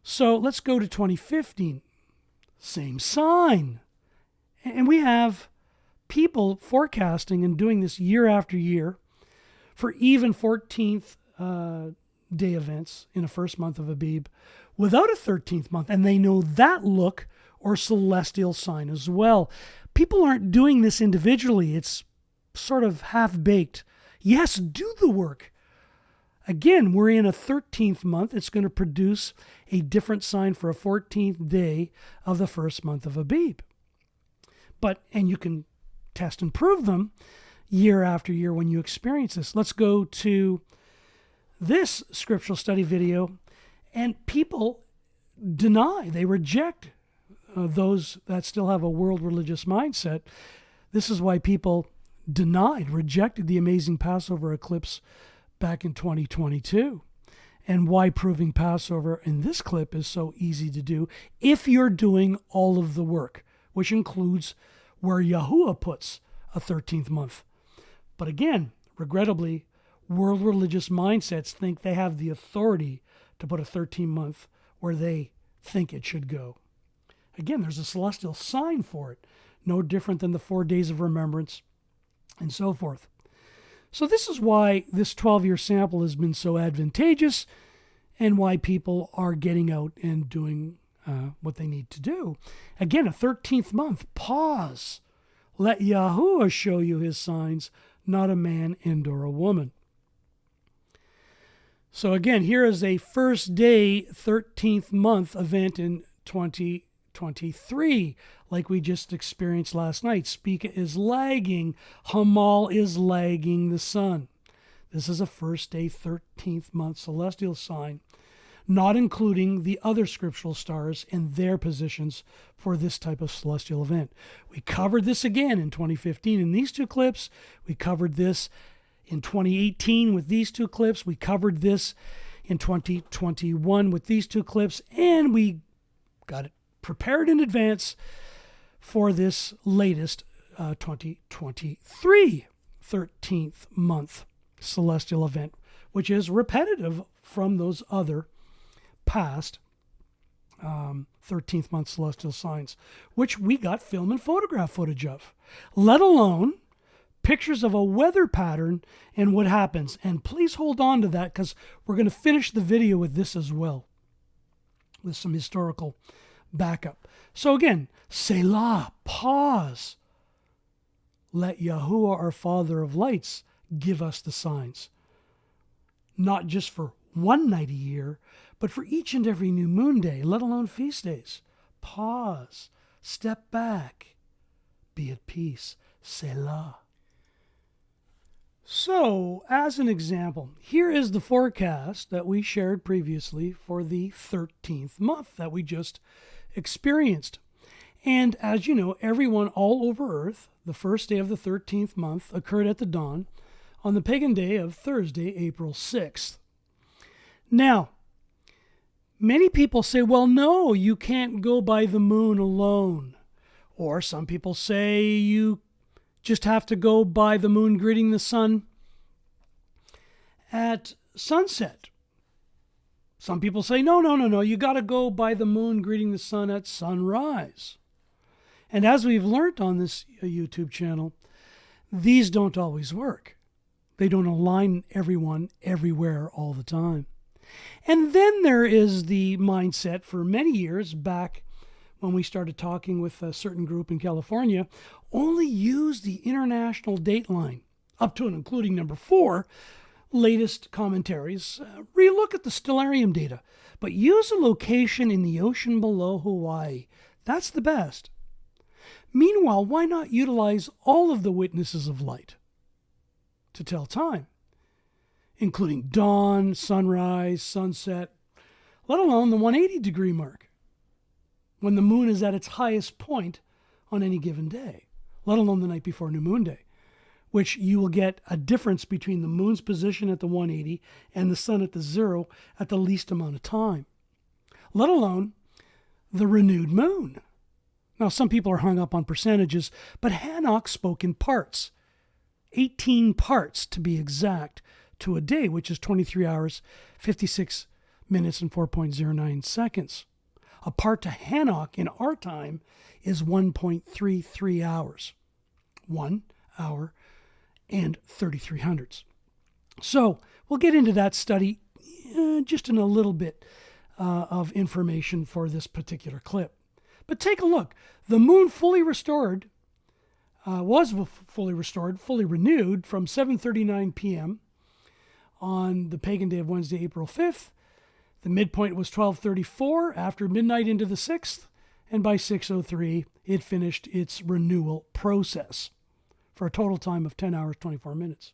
So let's go to 2015. Same sign. And we have people forecasting and doing this year after year for even 14th day events in a first month of Abib without a 13th month. And they know that look or celestial sign as well. People aren't doing this individually. It's sort of half-baked. Yes, do the work. Again, we're in a 13th month. It's going to produce a different sign for a 14th day of the first month of Abib. And you can test and prove them year after year when you experience this. Let's go to this scriptural study video, and people deny, they reject those that still have a world religious mindset. This is why people rejected the amazing Passover eclipse back in 2022, and why proving Passover in this clip is so easy to do if you're doing all of the work, which includes where Yahuwah puts a 13th month. But again, regrettably, world religious mindsets think they have the authority to put a 13th month where they think it should go. Again, there's a celestial sign for it, no different than the 4 days of remembrance and so forth. So this is why this 12-year sample has been so advantageous, and why people are getting out and doing what they need to do. Again, a 13th month, pause. Let Yahuwah show you his signs, not a man and or a woman. So again, here is a first day 13th month event in 2023, like we just experienced last night. Spica is lagging. Hamal is lagging the sun. This is a first day 13th month celestial sign, not including the other scriptural stars and their positions for this type of celestial event. We covered this again in 2015 in these two clips. We covered this in 2018 with these two clips. We covered this in 2021 with these two clips, and we got it prepared in advance for this latest 2023 13th month celestial event, which is repetitive from those other past 13th month celestial signs, which we got film and photograph footage of, let alone pictures of a weather pattern and what happens. And please hold on to that, because we're going to finish the video with this as well, with some historical backup. So again, Selah, pause. Let Yahuwah, our Father of lights, give us the signs. Not just for one night a year, but for each and every new moon day, let alone feast days. Pause. Step back. Be at peace. Selah. So, as an example, here is the forecast that we shared previously for the 13th month that we just experienced. And as you know, everyone all over Earth, the first day of the 13th month occurred at the dawn on the pagan day of Thursday, April 6th. Now, many people say, well, no, you can't go by the moon alone. Or some people say you just have to go by the moon greeting the sun at sunset. Some people say, no, you got to go by the moon greeting the sun at sunrise. And as we've learned on this YouTube channel, these don't always work. They don't align everyone everywhere all the time. And then there is the mindset for many years back when we started talking with a certain group in California, only use the international dateline, up to and including number 4, latest commentaries. Relook at the stellarium data, but use a location in the ocean below Hawaii. That's the best. Meanwhile, why not utilize all of the witnesses of light to tell time, including dawn, sunrise, sunset, let alone the 180-degree mark, when the moon is at its highest point on any given day, let alone the night before New Moon Day, which you will get a difference between the moon's position at the 180 and the sun at the 0 at the least amount of time, let alone the renewed moon. Now, some people are hung up on percentages, but Enoch spoke in parts, 18 parts to be exact, to a day, which is 23 hours, 56 minutes, and 4.09 seconds. A part to Enoch in our time is 1.33 hours. 1 hour and 33 hundredths. So we'll get into that study just in a little bit of information for this particular clip. But take a look. The moon fully restored, fully renewed from 7:39 p.m. on the pagan day of Wednesday, April 5th. The midpoint was 12:34 after midnight into the 6th, and by 6:03 it finished its renewal process for a total time of 10 hours, 24 minutes.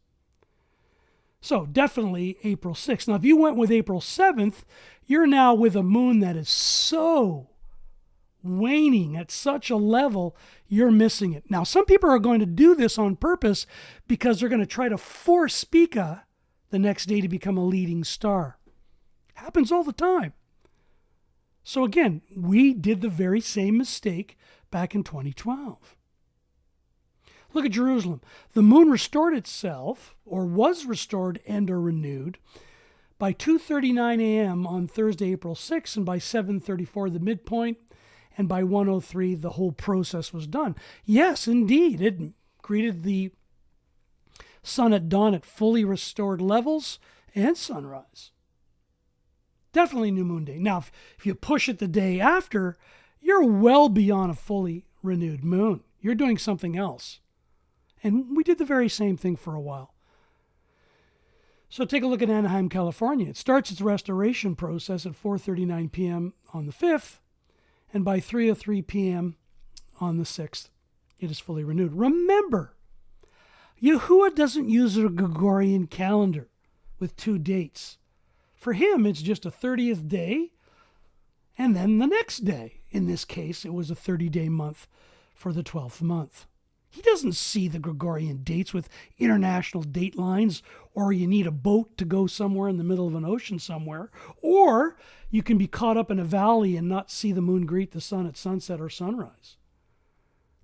So definitely April 6th. Now, if you went with April 7th, you're now with a moon that is so waning at such a level, you're missing it. Now, some people are going to do this on purpose because they're going to try to force Spica the next day to become a leading star. Happens all the time. So again, we did the very same mistake back in 2012. Look at Jerusalem. The moon restored itself, or was restored and or renewed, by 2:39 a.m. on Thursday, April 6th, and by 7:34 the midpoint, and by 1:03 the whole process was done. Yes, indeed, it greeted the sun at dawn at fully restored levels and sunrise. Definitely new moon day. Now, if you push it the day after, you're well beyond a fully renewed moon. You're doing something else. And we did the very same thing for a while. So take a look at Anaheim, California. It starts its restoration process at 4:39 p.m. on the 5th, and by 3:03 p.m. on the 6th, it is fully renewed. Remember, Yahuwah doesn't use a Gregorian calendar with 2 dates. For him, it's just a 30th day, and then the next day. In this case, it was a 30-day month for the 12th month. He doesn't see the Gregorian dates with international date lines, or you need a boat to go somewhere in the middle of an ocean somewhere, or you can be caught up in a valley and not see the moon greet the sun at sunset or sunrise.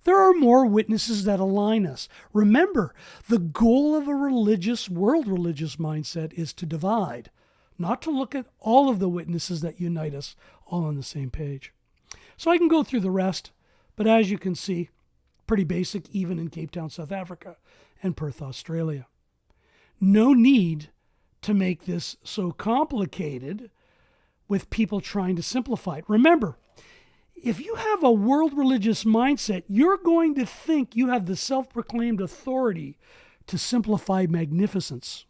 There are more witnesses that align us. Remember, the goal of a world religious mindset is to divide, not to look at all of the witnesses that unite us all on the same page. So I can go through the rest, but as you can see, pretty basic even in Cape Town, South Africa, and Perth, Australia. No need to make this so complicated with people trying to simplify it. Remember, if you have a world religious mindset, you're going to think you have the self-proclaimed authority to simplify magnificence.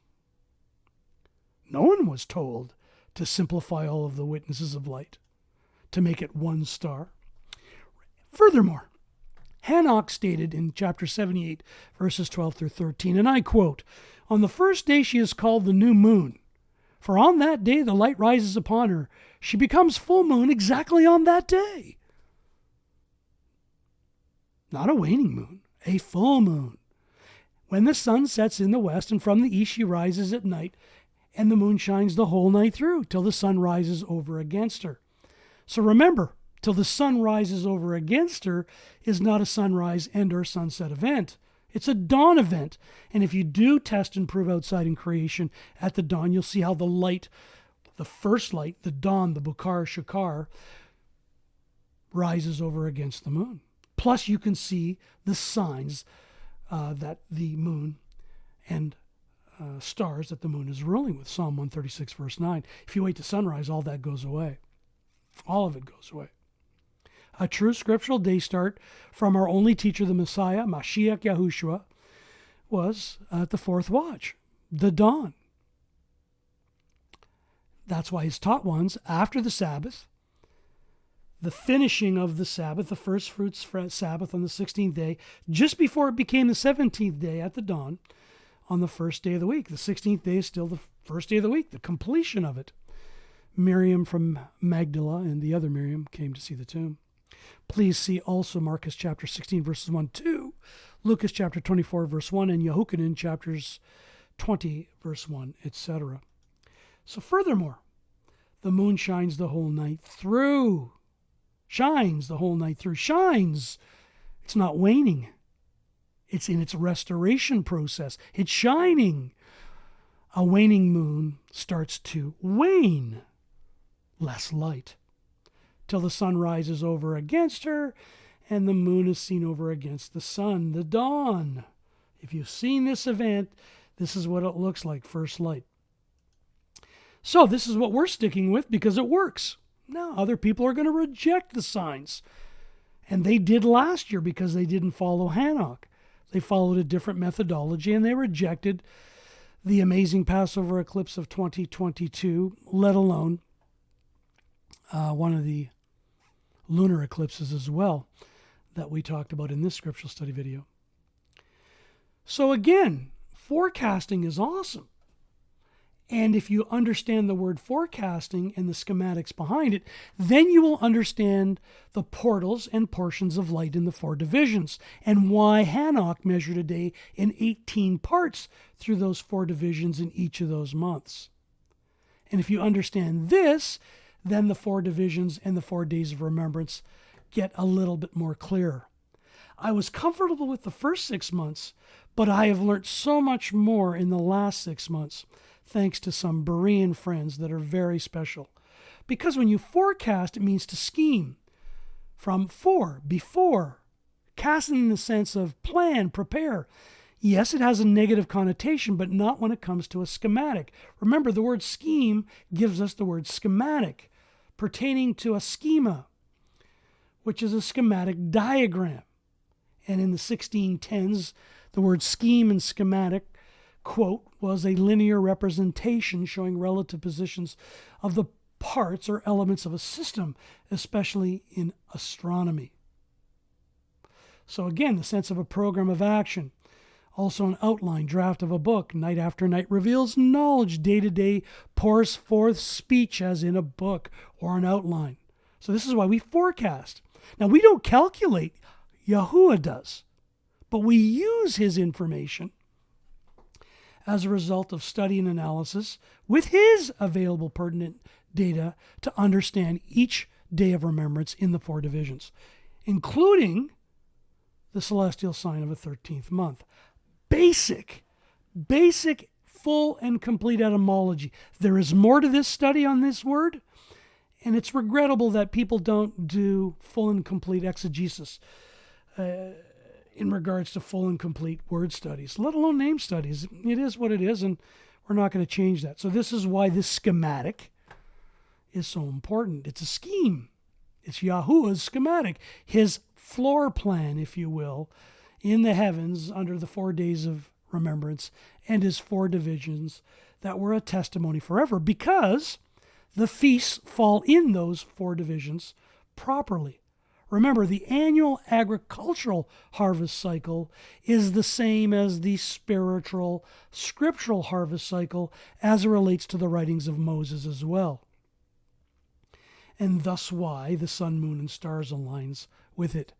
No one was told to simplify all of the witnesses of light, to make it one star. Furthermore, Enoch stated in chapter 78, verses 12 through 13, and I quote, "On the first day she is called the new moon, for on that day the light rises upon her. She becomes full moon exactly on that day." Not a waning moon, a full moon. When the sun sets in the west, and from the east she rises at night, and the moon shines the whole night through, till the sun rises over against her. So remember, till the sun rises over against her is not a sunrise and or sunset event. It's a dawn event. And if you do test and prove outside in creation at the dawn, you'll see how the light, the first light, the dawn, the Bukar Shakar, rises over against the moon. Plus you can see the signs that the moon and stars that the moon is ruling with. Psalm 136 verse 9. If you wait to sunrise, all that goes away. All of it goes away. A true scriptural day start from our only teacher, the Messiah, Mashiach Yahushua, was at the 4th watch, the dawn. That's why his taught ones, after the Sabbath, the finishing of the Sabbath, the first fruits Sabbath on the 16th day, just before it became the 17th day at the dawn, on the first day of the week. The 16th day is still the first day of the week, the completion of it. Miriam from Magdala and the other Miriam came to see the tomb. Please see also Marcus chapter 16, verses 1, 2, Lucas chapter 24, verse 1, and Yehochanan chapters 20, verse 1, etc. So furthermore, the moon shines the whole night through. Shines the whole night through. Shines. It's not waning. It's in its restoration process. It's shining. A waning moon starts to wane. Less light. Till the sun rises over against her, and the moon is seen over against the sun, the dawn. If you've seen this event, this is what it looks like, first light. So this is what we're sticking with because it works. Now, other people are going to reject the signs. And they did last year because they didn't follow Enoch. They followed a different methodology, and they rejected the amazing Passover eclipse of 2022, let alone one of the lunar eclipses as well that we talked about in this scriptural study video. So again, forecasting is awesome. And if you understand the word forecasting and the schematics behind it, then you will understand the portals and portions of light in the 4 divisions and why Enoch measured a day in 18 parts through those 4 divisions in each of those months. And if you understand this, then the 4 divisions and the 4 days of remembrance get a little bit more clear. I was comfortable with the first 6 months, but I have learned so much more in the last 6 months, thanks to some Berean friends that are very special. Because when you forecast, it means to scheme. From before, cast in the sense of plan, prepare. Yes, it has a negative connotation, but not when it comes to a schematic. Remember, the word scheme gives us the word schematic, pertaining to a schema, which is a schematic diagram. And in the 1610s, the word scheme and schematic, quote, was a linear representation showing relative positions of the parts or elements of a system, especially in astronomy. So again, the sense of a program of action. Also an outline, draft of a book. Night after night reveals knowledge. Day to day pours forth speech as in a book or an outline. So this is why we forecast. Now we don't calculate. Yahuwah does. But we use his information as a result of study and analysis with his available pertinent data to understand each day of remembrance in the 4 divisions, including the celestial sign of a 13th month. Basic, full and complete etymology. There is more to this study on this word, and it's regrettable that people don't do full and complete exegesis in regards to full and complete word studies, let alone name studies. It is what it is, and we're not going to change that. So this is why this schematic is so important. It's a scheme. It's Yahuwah's schematic, his floor plan, if you will, in the heavens under the 4 days of remembrance and his 4 divisions that were a testimony forever, because the feasts fall in those 4 divisions properly. Remember, the annual agricultural harvest cycle is the same as the spiritual, scriptural harvest cycle as it relates to the writings of Moses as well. And thus why the sun, moon, and stars aligns with it.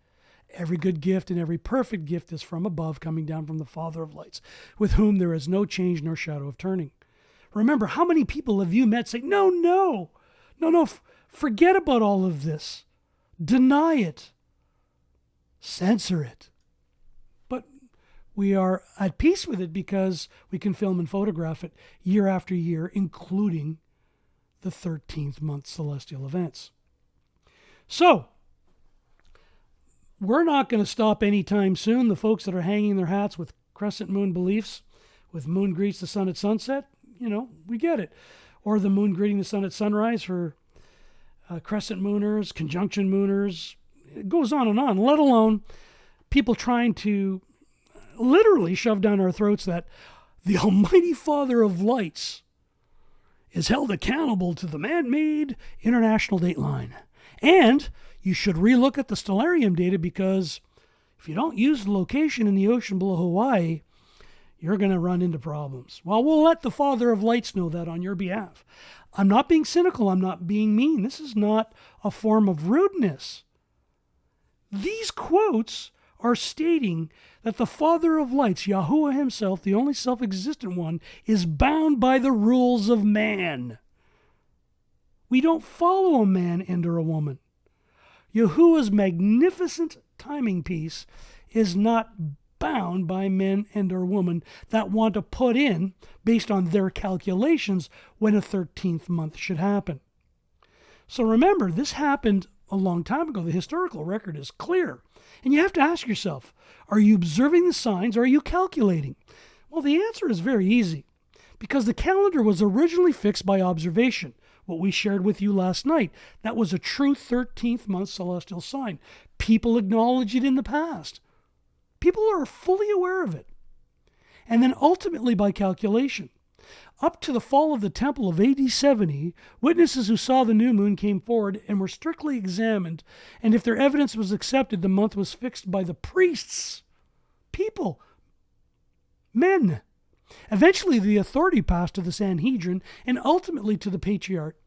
Every good gift and every perfect gift is from above, coming down from the Father of lights, with whom there is no change nor shadow of turning. Remember, how many people have you met say, no, forget about all of this. Deny it. Censor it. But we are at peace with it because we can film and photograph it year after year, including the 13th month celestial events. So, we're not going to stop anytime soon. The folks that are hanging their hats with crescent moon beliefs, with moon greets the sun at sunset, we get it. Or the moon greeting the sun at sunrise for crescent mooners, conjunction mooners. It goes on and on, let alone people trying to literally shove down our throats that the Almighty Father of Lights is held accountable to the man-made international dateline. And you should relook at the stellarium data, because if you don't use the location in the ocean below Hawaii, you're going to run into problems. Well, we'll let the Father of Lights know that on your behalf. I'm not being cynical. I'm not being mean. This is not a form of rudeness. These quotes are stating that the Father of Lights, Yahuwah himself, the only self-existent one, is bound by the rules of man. We don't follow a man and/or a woman. Yahuwah's magnificent timing piece is not bound by men and/or women that want to put in, based on their calculations, when a 13th month should happen. So remember, this happened a long time ago. The historical record is clear. And you have to ask yourself, are you observing the signs or are you calculating? Well, the answer is very easy, because the calendar was originally fixed by observation, what we shared with you last night. That was a true 13th month celestial sign. People acknowledged it in the past. People are fully aware of it. And then ultimately by calculation. Up to the fall of the temple of AD 70, witnesses who saw the new moon came forward and were strictly examined, and if their evidence was accepted, the month was fixed by the priests, people, men. Eventually, the authority passed to the Sanhedrin and ultimately to the Patriarch.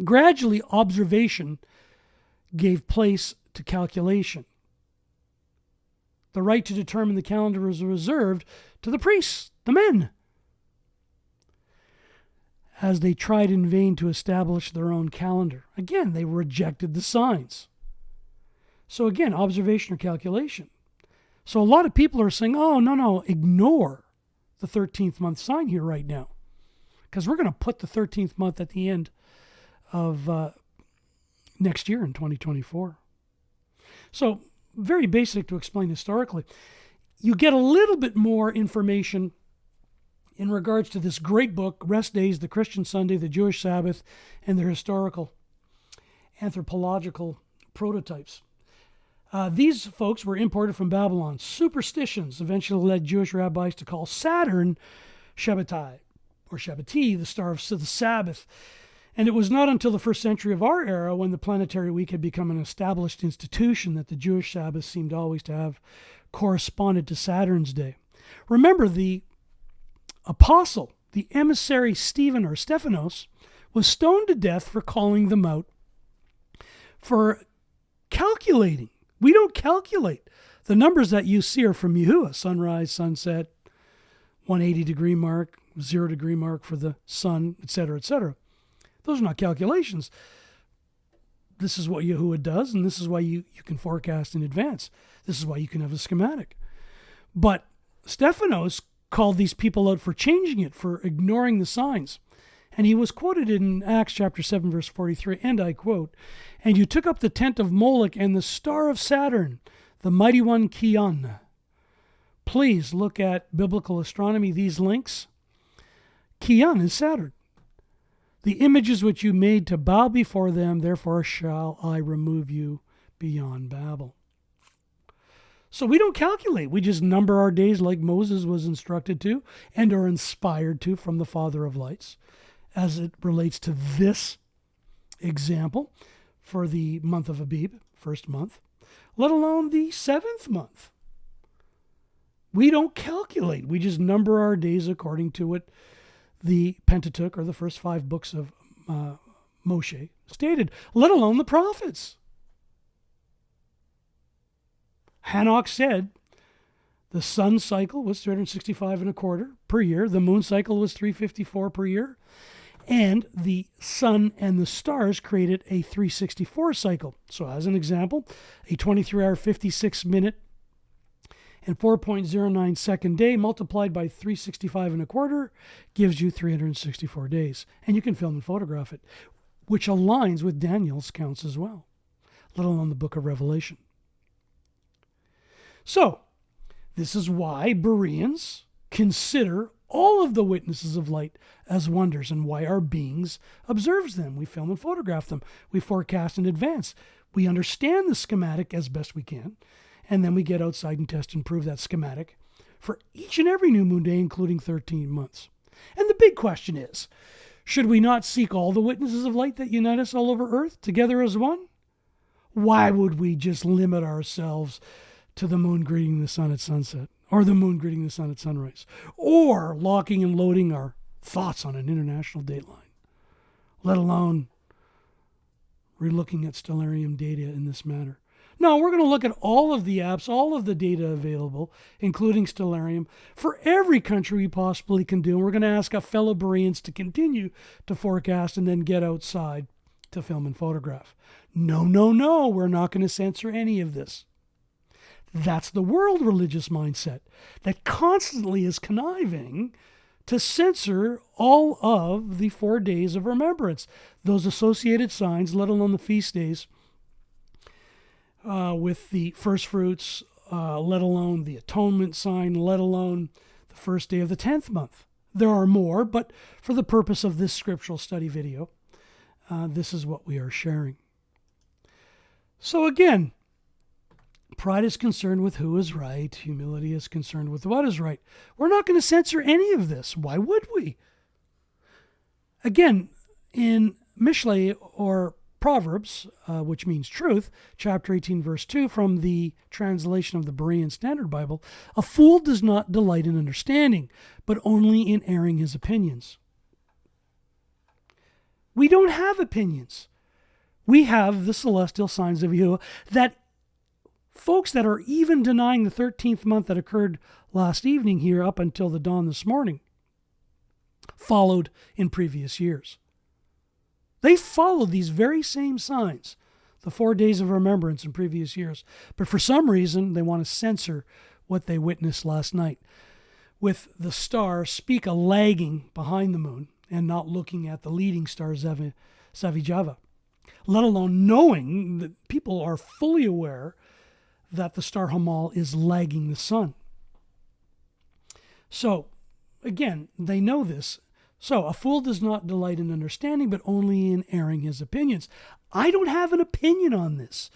Gradually, observation gave place to calculation. The right to determine the calendar was reserved to the priests, the men, as they tried in vain to establish their own calendar. Again, they rejected the signs. So again, observation or calculation. So a lot of people are saying, oh, no, ignore the 13th month sign here right now, because we're going to put the 13th month at the end of next year in 2024. So very basic to explain historically. You get a little bit more information in regards to this great book, Rest Days, the Christian Sunday, the Jewish Sabbath, and their historical anthropological prototypes. These folks were imported from Babylon. Superstitions eventually led Jewish rabbis to call Saturn Shabbatai, or Shabbati, the star of the Sabbath. And it was not until the first century of our era, when the planetary week had become an established institution, that the Jewish Sabbath seemed always to have corresponded to Saturn's day. Remember, the apostle, the emissary Stephanos, was stoned to death for calling them out for calculating. We don't calculate. The numbers that you see are from Yahuwah: sunrise, sunset, 180-degree mark, 0-degree mark for the sun, etc., etc. Those are not calculations. This is what Yahuwah does, and this is why you can forecast in advance. This is why you can have a schematic. But Stephanos called these people out for changing it, for ignoring the signs. And he was quoted in Acts chapter 7, verse 43, and I quote, "And you took up the tent of Moloch and the star of Saturn, the mighty one Kian." Please look at Biblical Astronomy, these links. Kian is Saturn. "The images which you made to bow before them, therefore shall I remove you beyond Babel." So we don't calculate. We just number our days like Moses was instructed to and are inspired to from the Father of Lights, as it relates to this example for the month of Abib, first month, let alone the 7th month. We don't calculate. We just number our days according to what the Pentateuch, or the first 5 books of Moshe, stated, let alone the prophets. Enoch said the sun cycle was 365 and a quarter per year. The moon cycle was 354 per year. And the sun and the stars created a 364 cycle. So as an example, a 23-hour, 56-minute, and 4.09 second day multiplied by 365 and a quarter gives you 364 days. And you can film and photograph it, which aligns with Daniel's counts as well, let alone the book of Revelation. So, this is why Bereans consider all of the witnesses of light as wonders, and why our beings observes them. We film and photograph them. We forecast in advance. We understand the schematic as best we can, and then we get outside and test and prove that schematic for each and every new moon day, including 13 months. And the big question is, should we not seek all the witnesses of light that unite us all over earth together as one? Why would we just limit ourselves to the moon greeting the sun at sunset, or the moon greeting the sun at sunrise, or locking and loading our thoughts on an international dateline, let alone relooking at stellarium data in this matter? No, we're going to look at all of the apps, all of the data available, including stellarium, for every country we possibly can do. And we're going to ask our fellow Bereans to continue to forecast and then get outside to film and photograph. No, we're not going to censor any of this. That's the world religious mindset that constantly is conniving to censor all of the 4 days of remembrance, those associated signs, let alone the feast days, with the first fruits, let alone the atonement sign, let alone the first day of the 10th month. There are more, but for the purpose of this scriptural study video, this is what we are sharing. So again, pride is concerned with who is right. Humility is concerned with what is right. We're not going to censor any of this. Why would we? Again, in Mishlei or Proverbs, which means truth, chapter 18, verse 2, from the translation of the Berean Standard Bible, a fool does not delight in understanding, but only in airing his opinions. We don't have opinions. We have the celestial signs of Yahuwah that folks that are even denying the 13th month that occurred last evening here up until the dawn this morning followed in previous years. They followed these very same signs, the 4 days of remembrance in previous years. But for some reason, they want to censor what they witnessed last night, with the star Spica lagging behind the moon and not looking at the leading star Savijava, let alone knowing that people are fully aware that the star Hamal is lagging the sun. So, again, they know this. So, a fool does not delight in understanding, but only in airing his opinions. I don't have an opinion on this.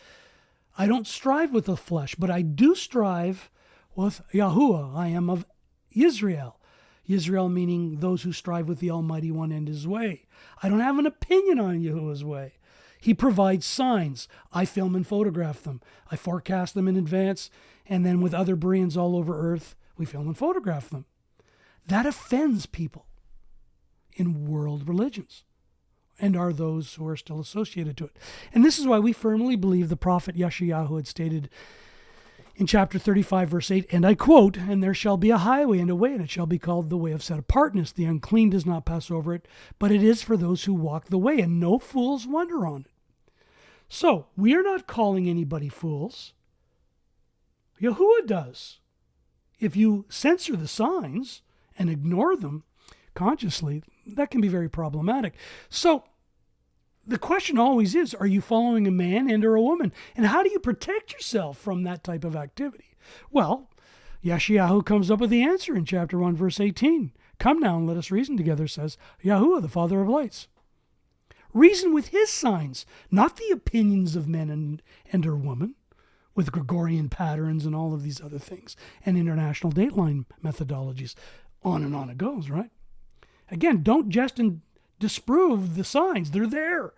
I don't strive with the flesh, but I do strive with Yahuwah. I am of Israel. Israel meaning those who strive with the Almighty One and His way. I don't have an opinion on Yahuwah's way. He provides signs. I film and photograph them. I forecast them in advance, and then with other Bereans all over earth, we film and photograph them. That offends people in world religions, and are those who are still associated to it. And this is why we firmly believe the prophet Yeshayahu had stated in chapter 35, verse 8, and I quote, "And there shall be a highway and a way, and it shall be called the way of set apartness. The unclean does not pass over it, but it is for those who walk the way, and no fools wander on it." So, we are not calling anybody fools. Yahuwah does. If you censor the signs and ignore them consciously, that can be very problematic. So, the question always is, are you following a man and or a woman? And how do you protect yourself from that type of activity? Well, Yeshayahu comes up with the answer in chapter 1, verse 18. Come now and let us reason together, says Yahuwah, the Father of lights. Reason with his signs, not the opinions of men and or women, with Gregorian patterns and all of these other things, and international dateline methodologies. On and on it goes, right? Again, don't just disprove the signs. They're there.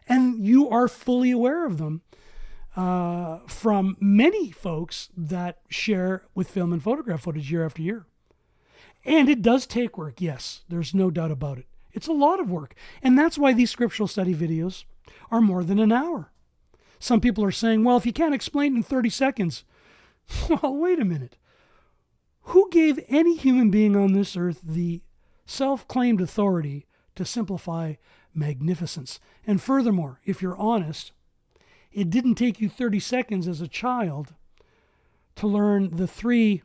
And you are fully aware of them from many folks that share with film and photograph footage year after year. And it does take work, yes. There's no doubt about it. It's a lot of work. And that's why these scriptural study videos are more than an hour. Some people are saying, well, if you can't explain it in 30 seconds, well, wait a minute. Who gave any human being on this earth the self-claimed authority to simplify magnificence? And furthermore, if you're honest, it didn't take you 30 seconds as a child to learn the 3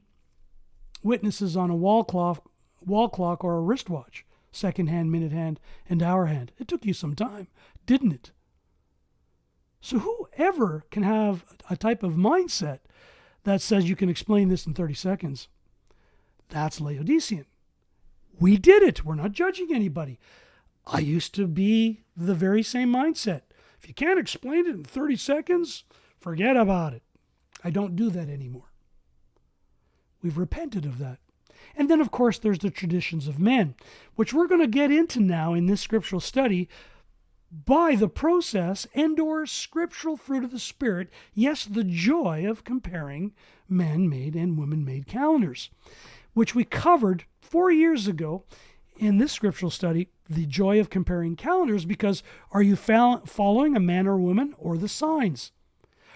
witnesses on a wall clock or a wristwatch, second hand, minute hand, and hour hand. It took you some time, didn't it? So whoever can have a type of mindset that says you can explain this in 30 seconds, that's Laodicean. We did it. We're not judging anybody. I used to be the very same mindset. If you can't explain it in 30 seconds, forget about it. I don't do that anymore. We've repented of that. And then, of course, there's the traditions of men, which we're going to get into now in this scriptural study by the process and or scriptural fruit of the Spirit. Yes, the joy of comparing man-made and woman-made calendars, which we covered 4 years ago in this scriptural study, the joy of comparing calendars, because are you following a man or woman or the signs?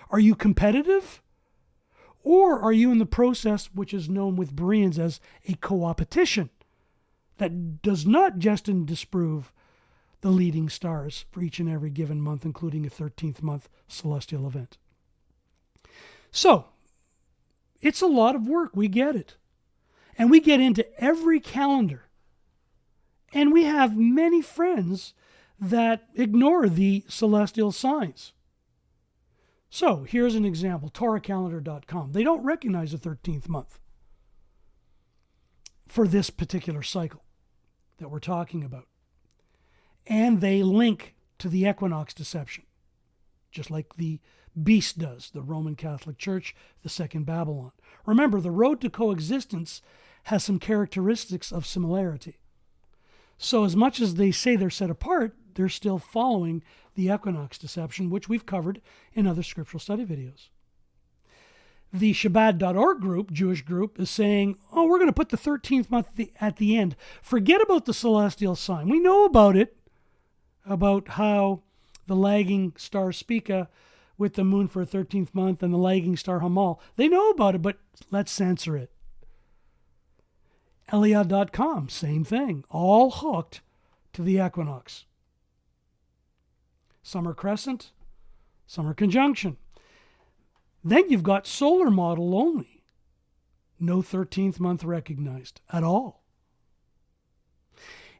Are you competitive? Or are you in the process, which is known with Bereans as a coopetition, that does not just disprove the leading stars for each and every given month, including a 13th month celestial event? So, it's a lot of work. We get it. And we get into every calendar. And we have many friends that ignore the celestial signs. So here's an example, TorahCalendar.com. They don't recognize the 13th month for this particular cycle that we're talking about. And they link to the equinox deception, just like the beast does, the Roman Catholic Church, the Second Babylon. Remember, the road to coexistence has some characteristics of similarity. So as much as they say they're set apart, they're still following the equinox deception, which we've covered in other scriptural study videos. The Shabbat.org group, Jewish group, is saying, oh, we're going to put the 13th month at the end. Forget about the celestial sign. We know about it, about how the lagging star Spica with the moon for a 13th month and the lagging star Hamal. They know about it, but let's censor it. Eliad.com, same thing, all hooked to the equinox. Summer crescent, summer conjunction. Then you've got solar model only. No 13th month recognized at all.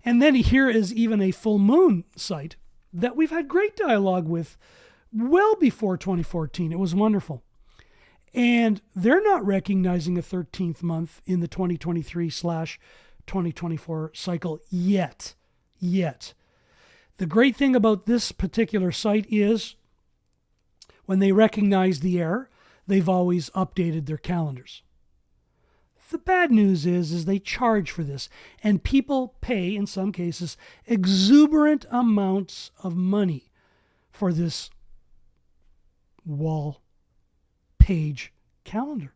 And then here is even a full moon site that we've had great dialogue with well before 2014. It was wonderful. And they're not recognizing a 13th month in the 2023/2024 cycle yet. The great thing about this particular site is when they recognize the error, they've always updated their calendars. The bad news is they charge for this, and people pay, in some cases, exuberant amounts of money for this wall page calendar.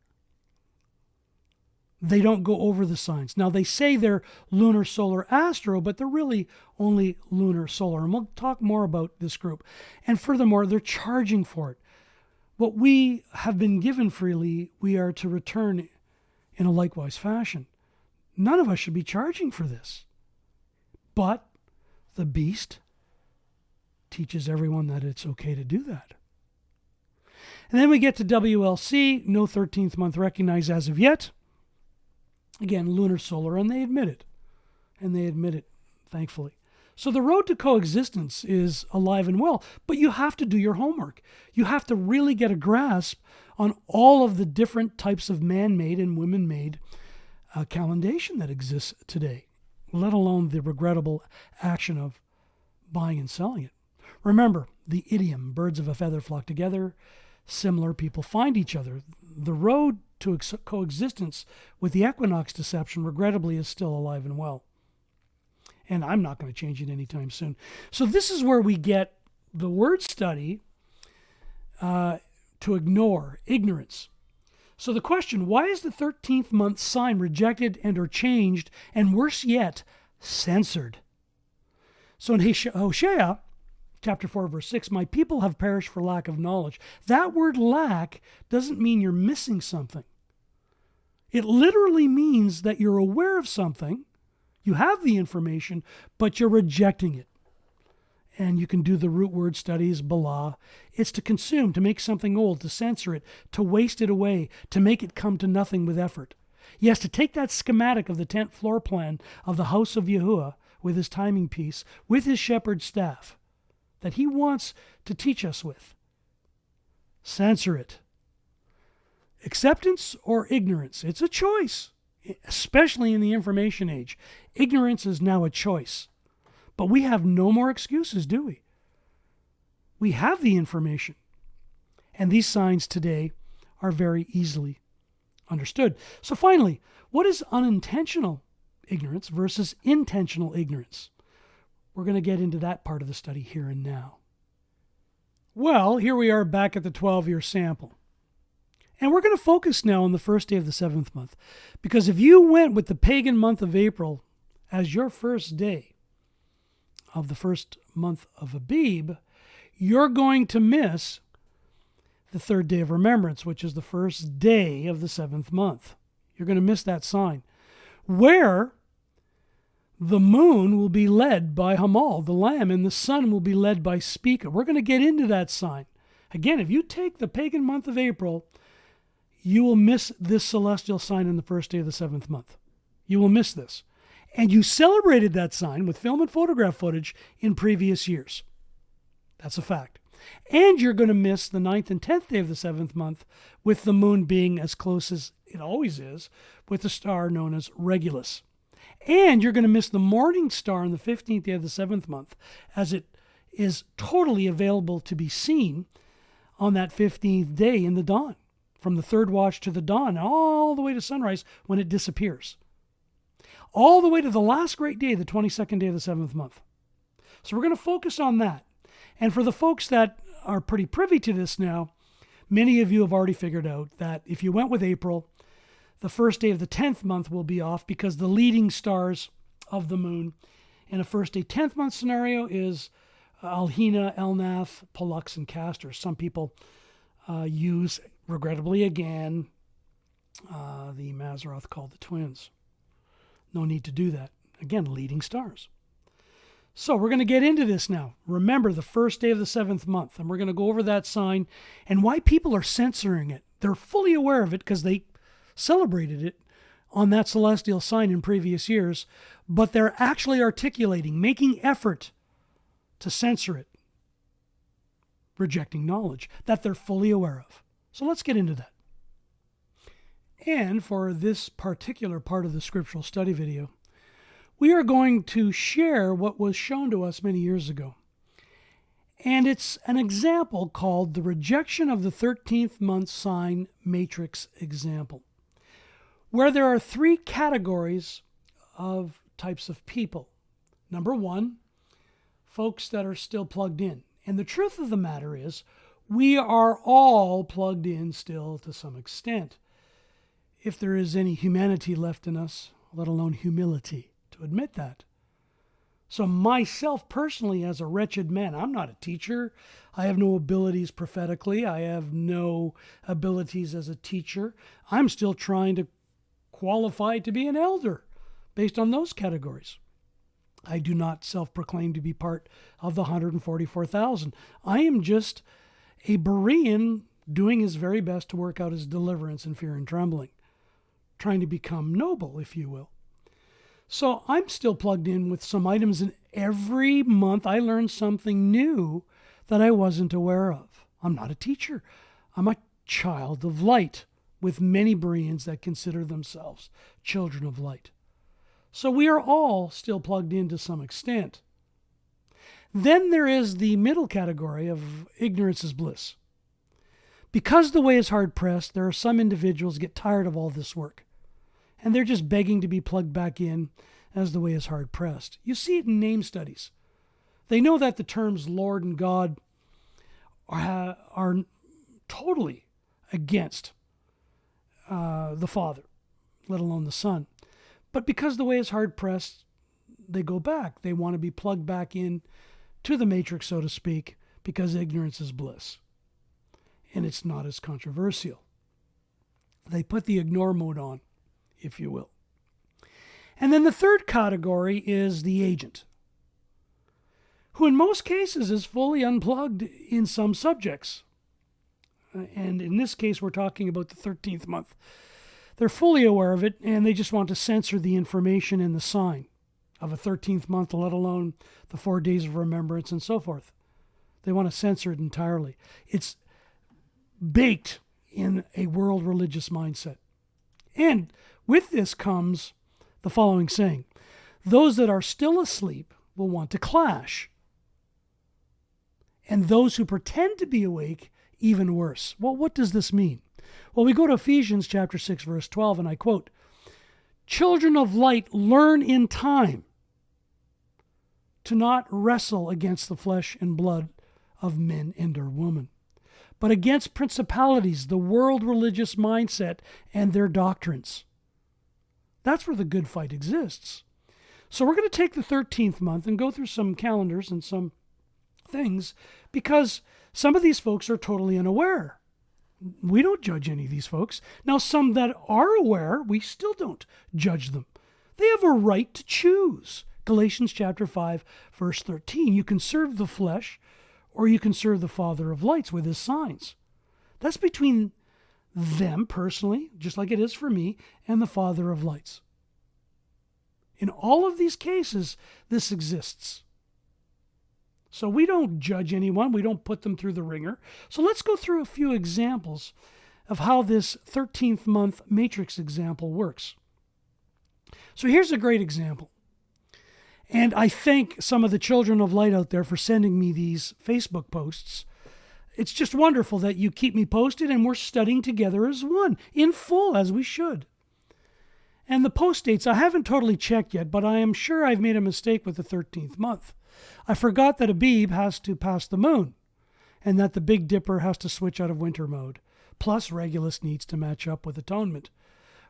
They don't go over the signs. Now, they say they're lunar, solar, astro, but they're really only lunar, solar. And we'll talk more about this group. And furthermore, they're charging for it. What we have been given freely, we are to return in a likewise fashion. None of us should be charging for this. But the beast teaches everyone that it's okay to do that. And then we get to WLC, no 13th month recognized as of yet. Again, lunar, solar, and they admit it. And they admit it, thankfully. So the road to coexistence is alive and well, but you have to do your homework. You have to really get a grasp on all of the different types of man-made and women-made calendation that exists today, let alone the regrettable action of buying and selling it. Remember, the idiom, birds of a feather flock together, similar people find each other. The road to coexistence with the equinox deception, regrettably, is still alive and well. And I'm not going to change it anytime soon. So this is where we get the word study to ignore, ignorance. So the question, why is the 13th month sign rejected and or changed, and worse yet, censored? So in Hosea, chapter 4, verse 6, my people have perished for lack of knowledge. That word lack doesn't mean you're missing something. It literally means that you're aware of something, you have the information, but you're rejecting it. And you can do the root word studies, bala. It's to consume, to make something old, to censor it, to waste it away, to make it come to nothing with effort. Yes, to take that schematic of the tent floor plan of the house of Yahuwah with his timing piece, with his shepherd's staff, that he wants to teach us with. Censor it. Acceptance or ignorance? It's a choice, especially in the information age. Ignorance is now a choice. But we have no more excuses, do we? We have the information. And these signs today are very easily understood. So finally, what is unintentional ignorance versus intentional ignorance? We're going to get into that part of the study here and now. Well, here we are back at the 12-year sample. And we're going to focus now on the first day of the 7th month. Because if you went with the pagan month of April as your first day of the first month of Abib, you're going to miss the third day of remembrance, which is the first day of the 7th month. You're going to miss that sign, where the moon will be led by Hamal, the lamb, and the sun will be led by Spica. We're going to get into that sign. Again, if you take the pagan month of April, you will miss this celestial sign in the first day of the 7th month. You will miss this. And you celebrated that sign with film and photograph footage in previous years. That's a fact. And you're going to miss the 9th and 10th day of the 7th month, with the moon being as close as it always is with the star known as Regulus. And you're going to miss the morning star on the 15th day of the 7th month, as it is totally available to be seen on that 15th day in the dawn, from the third watch to the dawn, all the way to sunrise when it disappears. all the way to the last great day, the 22nd day of the 7th month. So we're going to focus on that. And for the folks that are pretty privy to this now, many of you have already figured out that if you went with April, the first day of the 10th month will be off because the leading stars of the moon in a first day 10th month scenario is Alhina, Elnath, Pollux, and Castor. Some people use, regrettably again, the Mazzaroth called the twins. No need to do that. Again, leading stars. So we're going to get into this now. Remember, the first day of the 7th month, and we're going to go over that sign and why people are censoring it. They're fully aware of it because they celebrated it on that celestial sign in previous years, but they're actually articulating, making effort to censor it, rejecting knowledge that they're fully aware of. So let's get into that. And for this particular part of the scriptural study video, we are going to share what was shown to us many years ago. And it's an example called the rejection of the 13th month sign matrix example, where there are 3 categories of types of people. Number 1, folks that are still plugged in. And the truth of the matter is, we are all plugged in still to some extent. If there is any humanity left in us, let alone humility, to admit that. So myself personally, as a wretched man, I'm not a teacher. I have no abilities prophetically. I have no abilities as a teacher. I'm still trying to qualify to be an elder based on those categories. I do not self-proclaim to be part of the 144,000. I am just a Berean doing his very best to work out his deliverance in fear and trembling, trying to become noble, if you will. So I'm still plugged in with some items, and every month I learn something new that I wasn't aware of. I'm not a teacher. I'm a child of light, with many Bereans that consider themselves children of light. So we are all still plugged in to some extent. Then there is the middle category of ignorance is bliss. Because the way is hard pressed, there are some individuals get tired of all this work, and they're just begging to be plugged back in as the way is hard pressed. You see it in name studies. They know that the terms Lord and God are totally against the Father, let alone the Son. But because the way is hard pressed, they go back. They want to be plugged back in to the matrix, so to speak, because ignorance is bliss. And it's not as controversial. They put the ignore mode on, if you will. And then the third category is the agent, who in most cases is fully unplugged in some subjects. And in this case, we're talking about the 13th month. They're fully aware of it, and they just want to censor the information in the sign of a 13th month, let alone the 4 days of remembrance and so forth. They want to censor it entirely. It's baked in a world religious mindset. And with this comes the following saying: those that are still asleep will want to clash, and those who pretend to be awake even worse. Well, what does this mean? Well, we go to Ephesians chapter 6, verse 12, and I quote, "Children of light, learn in time to not wrestle against the flesh and blood of men and or women, but against principalities, the world religious mindset, and their doctrines." That's where the good fight exists. So we're going to take the 13th month and go through some calendars and some things, because some of these folks are totally unaware. We don't judge any of these folks. Now, some that are aware, we still don't judge them. They have a right to choose. Galatians chapter 5, verse 13. You can serve the flesh, or you can serve the Father of lights with his signs. That's between them personally, just like it is for me, and the Father of lights. In all of these cases, this exists. So we don't judge anyone. We don't put them through the ringer. So let's go through a few examples of how this 13th month matrix example works. So here's a great example. And I thank some of the children of light out there for sending me these Facebook posts. It's just wonderful that you keep me posted, and we're studying together as one, in full, as we should. And the post dates, I haven't totally checked yet, but I am sure I've made a mistake with the 13th month. I forgot that Abib has to pass the moon, and that the Big Dipper has to switch out of winter mode. Plus, Regulus needs to match up with atonement.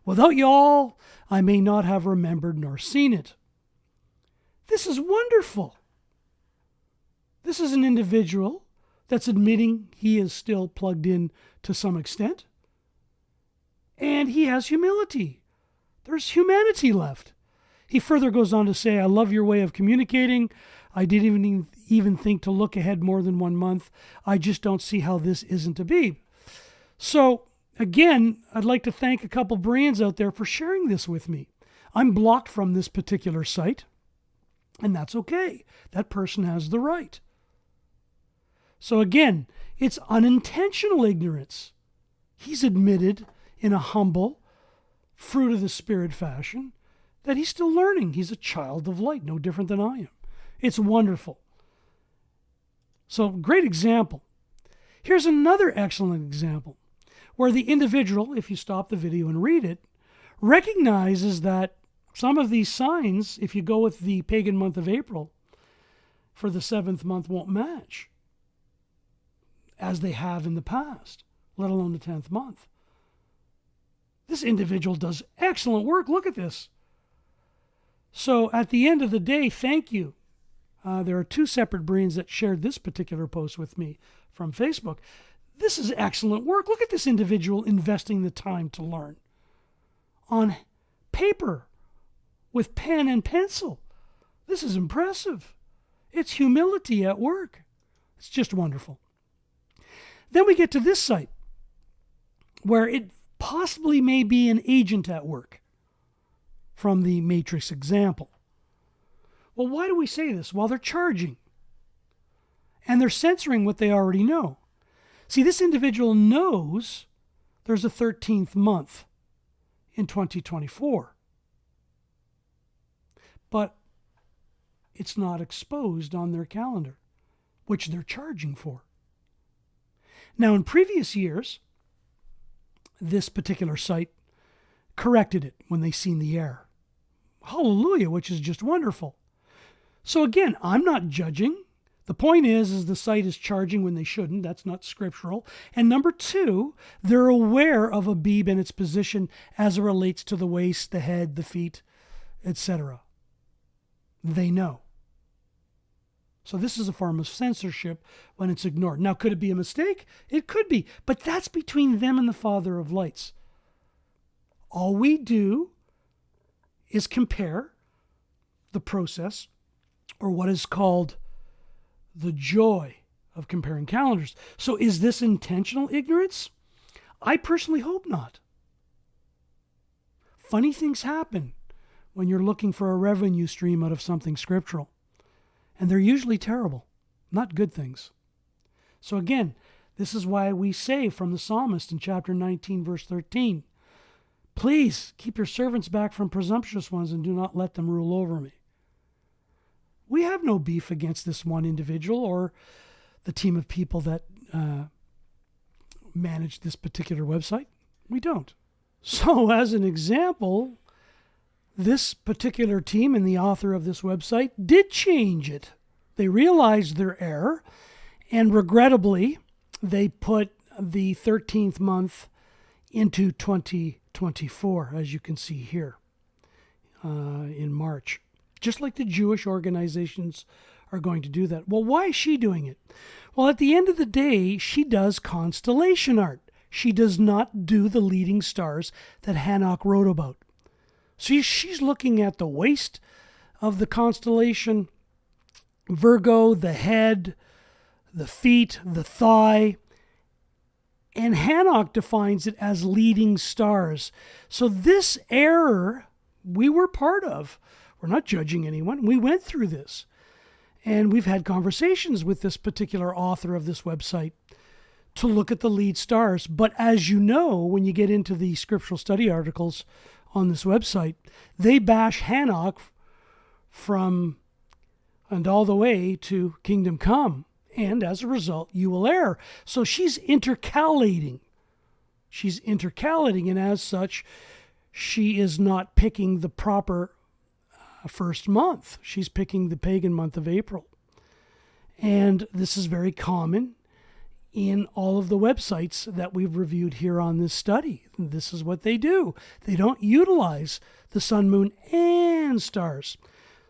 Without y'all, I may not have remembered nor seen it. This is wonderful. This is an individual that's admitting he is still plugged in to some extent. And he has humility. There's humanity left. He further goes on to say, I love your way of communicating. I didn't even think to look ahead more than 1 month. I just don't see how this isn't Abib. So, again, I'd like to thank a couple Bereans out there for sharing this with me. I'm blocked from this particular site, and that's okay. That person has the right. So again, it's unintentional ignorance. He's admitted in a humble, fruit of the Spirit fashion that he's still learning. He's a child of light, no different than I am. It's wonderful. So, great example. Here's another excellent example where the individual, if you stop the video and read it, recognizes that some of these signs, if you go with the pagan month of April, for the 7th month won't match as they have in the past, let alone the 10th month. This individual does excellent work. Look at this. So at the end of the day, thank you. There are 2 separate Bereans that shared this particular post with me from Facebook. This is excellent work. Look at this individual investing the time to learn on paper with pen and pencil. This is impressive. It's humility at work. It's just wonderful. Then we get to this site where it possibly may be an agent at work from the matrix example. Well, why do we say this? Well, they're charging. And they're censoring what they already know. See, this individual knows there's a 13th month in 2024. But it's not exposed on their calendar, which they're charging for. Now, in previous years, this particular site corrected it when they seen the error. Hallelujah, which is just wonderful. So again, I'm not judging. The point is the site is charging when they shouldn't. That's not scriptural. And number 2, they're aware of Abib and its position as it relates to the waist, the head, the feet, etc. They know. So this is a form of censorship when it's ignored. Now, could it be a mistake? It could be, but that's between them and the Father of Lights. All we do is compare the process, or what is called the joy of comparing calendars. So is this intentional ignorance? I personally hope not. Funny things happen when you're looking for a revenue stream out of something scriptural. And they're usually terrible, not good things. So again, this is why we say from the psalmist in chapter 19, verse 13, please keep your servants back from presumptuous ones and do not let them rule over me. We have no beef against this one individual or the team of people that manage this particular website. We don't. So as an example, this particular team and the author of this website did change it. They realized their error, and regrettably, they put the 13th month into 2024, as you can see here, in March. Just like the Jewish organizations are going to do that. Well, why is she doing it? Well, at the end of the day, she does constellation art. She does not do the leading stars that Enoch wrote about. So she's looking at the waist of the constellation, Virgo, the head, the feet, the thigh, and Enoch defines it as leading stars. So this error we were part of. We're not judging anyone. We went through this. And we've had conversations with this particular author of this website to look at the lead stars. But as you know, when you get into the scriptural study articles on this website, they bash Enoch from and all the way to kingdom come. And as a result, you will err. So she's intercalating. And as such, she is not picking the proper first month. She's picking the pagan month of April. And this is very common in all of the websites that we've reviewed here on this study. This is what they do. They don't utilize the sun, moon, and stars.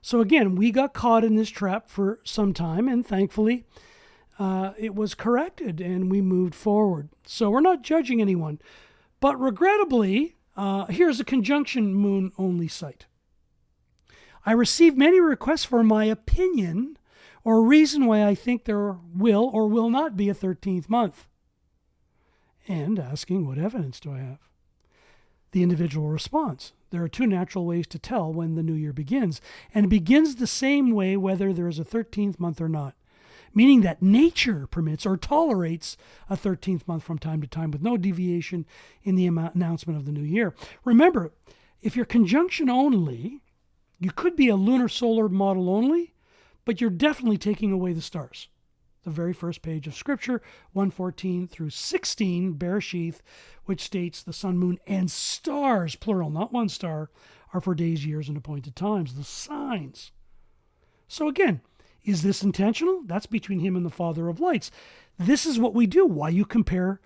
So again, we got caught in this trap for some time, and thankfully it was corrected and we moved forward. So we're not judging anyone. But regrettably, here's a conjunction moon only site. I received many requests for my opinion or reason why I think there will or will not be a 13th month, and asking what evidence do I have. The individual response: there are two natural ways to tell when the new year begins, and it begins the same way whether there is a 13th month or not, meaning that nature permits or tolerates a 13th month from time to time with no deviation in the announcement of the new year. Remember, if you're conjunction only, you could be a lunar solar model only, but you're definitely taking away the stars. The very first page of Scripture, 1:14 through 16, Bereshith, which states the sun, moon, and stars, plural, not one star, are for days, years, and appointed times, the signs. So again, is this intentional? That's between him and the Father of lights. This is what we do. Why you compare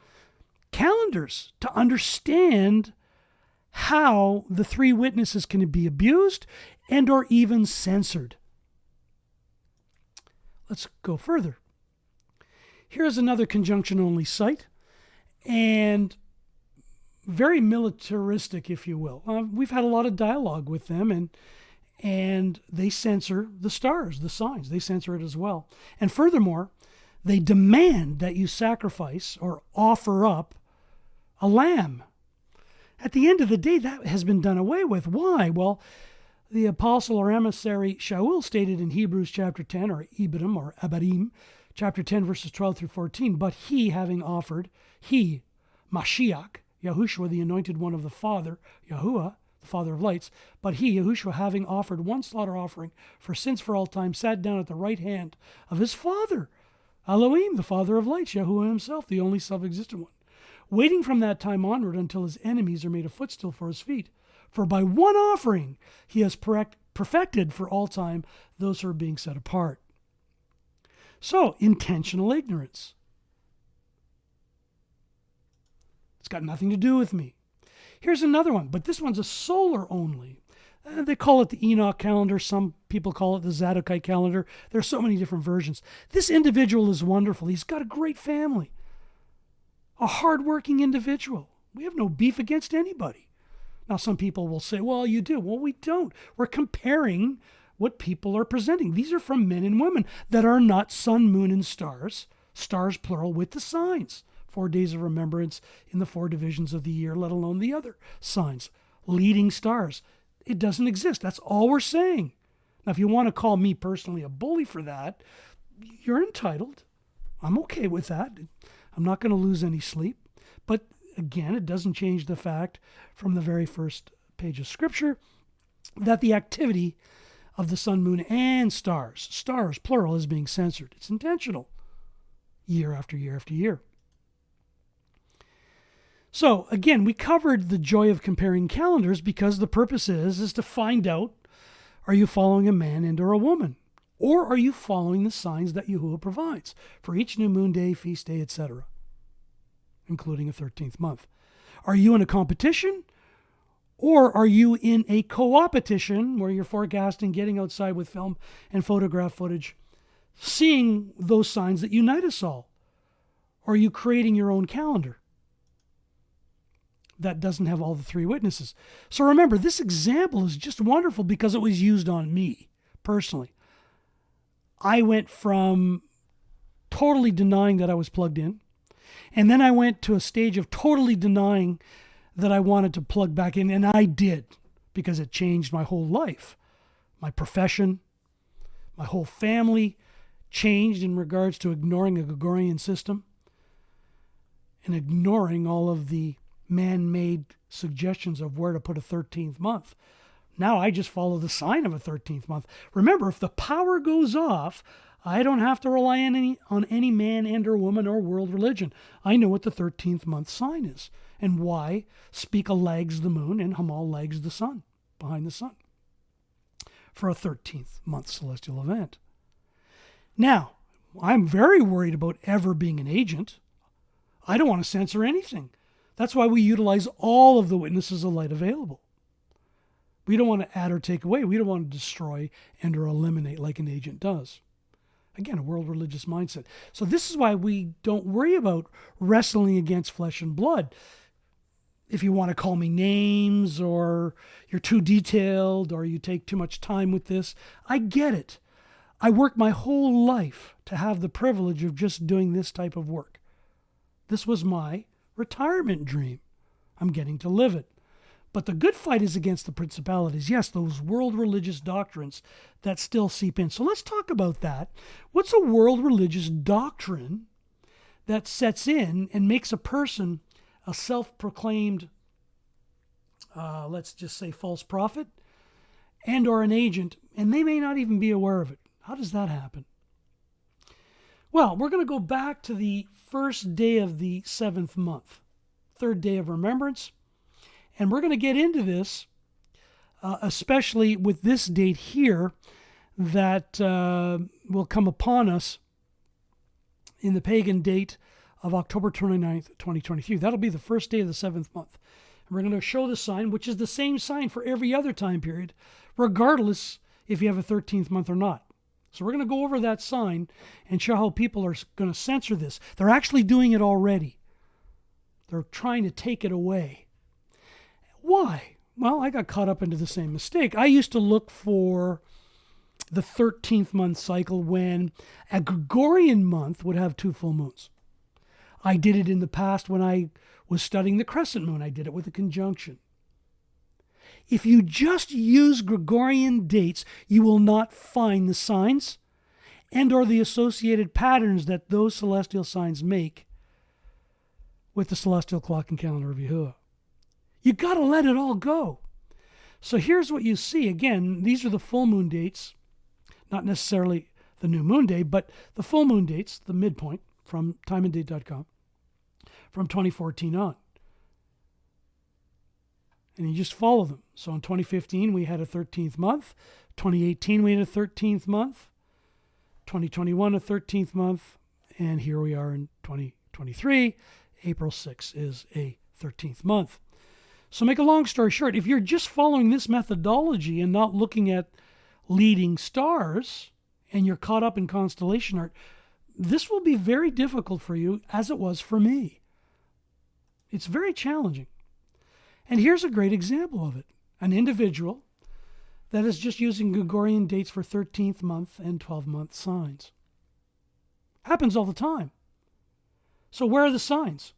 calendars, to understand how the three witnesses can be abused and or even censored. Let's go further. Here's another conjunction-only site, and very militaristic, if you will. We've had a lot of dialogue with them, and they censor the stars, the signs. They censor it as well. And furthermore, they demand that you sacrifice or offer up a lamb. At the end of the day, that has been done away with. Why? Well, the apostle or emissary Shaul stated in Hebrews chapter 10, or Ibarim or Abarim, chapter 10, verses 12 through 14, but he having offered, he, Mashiach, Yahushua, the anointed one of the Father, Yahuwah, the Father of lights, but he, Yahushua, having offered one slaughter offering for sins for all time, sat down at the right hand of his Father, Elohim, the Father of lights, Yahuwah himself, the only self-existent one, waiting from that time onward until his enemies are made a footstool for his feet. For by one offering he has perfected for all time those who are being set apart. So, intentional ignorance. It's got nothing to do with me. Here's another one, but this one's a solar only. They call it the Enoch calendar. Some people call it the Zadokite calendar. There's so many different versions. This individual is wonderful. He's got a great family. A hardworking individual. We have no beef against anybody. Now, some people will say, well, you do. Well, we don't. We're comparing what people are presenting. These are from men and women that are not sun, moon, and stars, stars plural, with the signs. 4 days of remembrance in the 4 divisions of the year, let alone the other signs. Leading stars. It doesn't exist. That's all we're saying. Now, if you want to call me personally a bully for that, you're entitled. I'm okay with that. I'm not going to lose any sleep. But again, it doesn't change the fact from the very first page of Scripture that the activity of the sun, moon, and stars, plural, is being censored. It's intentional, year after year after year. So again, we covered the joy of comparing calendars because the purpose is to find out, are you following a man and or a woman? Or are you following the signs that Yahuwah provides for each new moon day, feast day, etc., including a 13th month? Are you in a competition? Or are you in a co-opetition where you're forecasting, getting outside with film and photograph footage, seeing those signs that unite us all? Or are you creating your own calendar that doesn't have all the three witnesses? So remember, this example is just wonderful because it was used on me personally. I went from totally denying that I was plugged in, and then I went to a stage of totally denying that I wanted to plug back in, and I did, because it changed my whole life. My profession, my whole family changed in regards to ignoring a Gregorian system and ignoring all of the man-made suggestions of where to put a 13th month. Now I just follow the sign of a 13th month. Remember, if the power goes off, I don't have to rely on any man and or woman or world religion. I know what the 13th month sign is and why Spica lags the moon and Hamal lags the sun, behind the sun, for a 13th month celestial event. Now, I'm very worried about ever being an agent. I don't want to censor anything. That's why we utilize all of the witnesses of light available. We don't want to add or take away. We don't want to destroy and or eliminate like an agent does. Again, a world religious mindset. So this is why we don't worry about wrestling against flesh and blood. If you want to call me names or you're too detailed or you take too much time with this, I get it. I worked my whole life to have the privilege of just doing this type of work. This was my retirement dream. I'm getting to live it. But the good fight is against the principalities. Yes, those world religious doctrines that still seep in. So let's talk about that. What's a world religious doctrine that sets in and makes a person a self-proclaimed, let's just say false prophet and or an agent, and they may not even be aware of it? How does that happen? Well, we're going to go back to the first day of the 7th month, third day of remembrance. And we're going to get into this, especially with this date here that will come upon us in the pagan date of October 29th, 2023. That'll be the first day of the 7th month. And we're going to show the sign, which is the same sign for every other time period, regardless if you have a 13th month or not. So we're going to go over that sign and show how people are going to censor this. They're actually doing it already. They're trying to take it away. Why? Well, I got caught up into the same mistake. I used to look for the 13th month cycle when a Gregorian month would have 2 full moons. I did it in the past when I was studying the crescent moon. I did it with a conjunction. If you just use Gregorian dates, you will not find the signs and or the associated patterns that those celestial signs make with the celestial clock and calendar of Yahuwah. You got to let it all go. So here's what you see. Again, these are the full moon dates, not necessarily the new moon day, but the full moon dates, the midpoint from timeanddate.com from 2014 on. And you just follow them. So in 2015, we had a 13th month. 2018, we had a 13th month. 2021, a 13th month. And here we are in 2023. April 6th is a 13th month. So make a long story short, if you're just following this methodology and not looking at leading stars and you're caught up in constellation art, this will be very difficult for you, as it was for me. It's very challenging. And here's a great example of it. An individual that is just using Gregorian dates for 13th month and 12-month signs. Happens all the time. So where are the signs?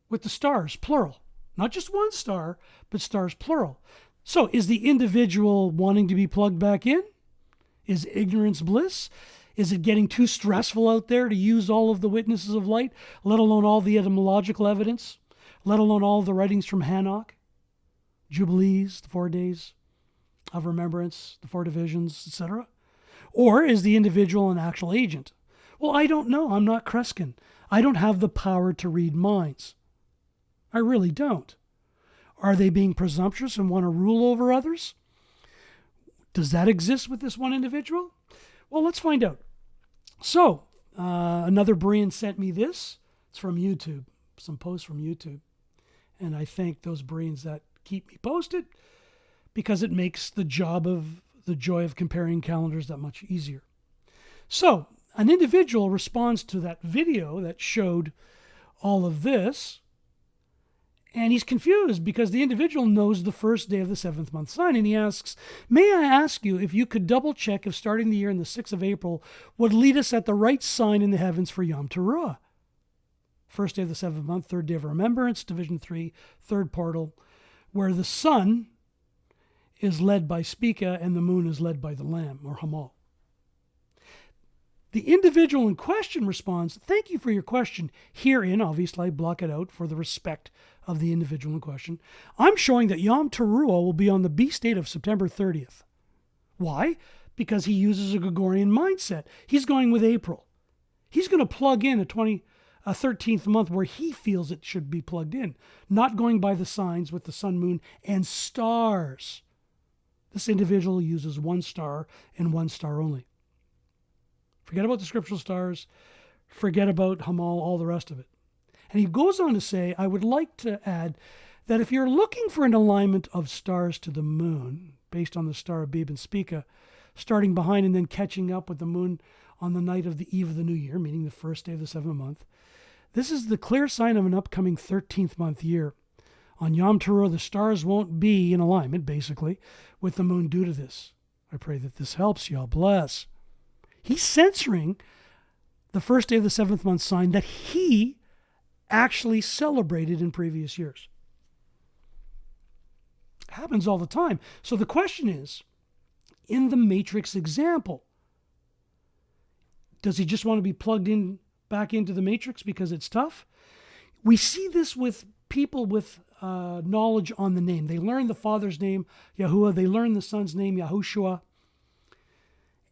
With the stars, plural. Not just one star, but stars, plural. So is the individual wanting to be plugged back in? Is ignorance bliss? Is it getting too stressful out there to use all of the witnesses of light, let alone all the etymological evidence, let alone all the writings from Enoch, Jubilees, the 4 days of remembrance, the 4 divisions, etc.? Or is the individual an actual agent? Well, I don't know. I'm not Kreskin. I don't have the power to read minds. I really don't. Are they being presumptuous and want to rule over others? Does that exist with this one individual? Well, let's find out. So, another Berean sent me this. It's from YouTube, some posts from YouTube. And I thank those Bereans that keep me posted because it makes the job of the joy of comparing calendars that much easier. So, an individual responds to that video that showed all of this, and he's confused because the individual knows the first day of the 7th month sign, and he asks, may I ask you if you could double check if starting the year in the 6th of April would lead us at the right sign in the heavens for Yom Teruah? First day of the 7th month, third day of remembrance, division 3, third portal, where the sun is led by Spica and the moon is led by the Lamb, or Hamal. The individual in question responds, thank you for your question. Herein, obviously, I block it out for the respect of the individual in question. I'm showing that Yom Teruah will be on the beast date of September 30th. Why? because he uses a Gregorian mindset. He's going with April. He's going to plug in a 13th month where he feels it should be plugged in, not going by the signs with the sun, moon, and stars. This individual uses one star and one star only. Forget about the scriptural stars. Forget about Hamal, all the rest of it. And he goes on to say, I would like to add that if you're looking for an alignment of stars to the moon, based on the star of Abib and Spica, starting behind and then catching up with the moon on the night of the eve of the new year, meaning the first day of the 7th month, this is the clear sign of an upcoming 13th month year. On Yom Teruah, the stars won't be in alignment, basically, with the moon due to this. I pray that this helps you. Bless. He's censoring the first day of the 7th month sign that he actually celebrated in previous years. Happens all the time. So the question is, in the matrix example, does he just want to be plugged in back into the matrix because it's tough? We see this with people with knowledge on the name. They learn the father's name, Yahuwah. They learn the son's name, Yahushua.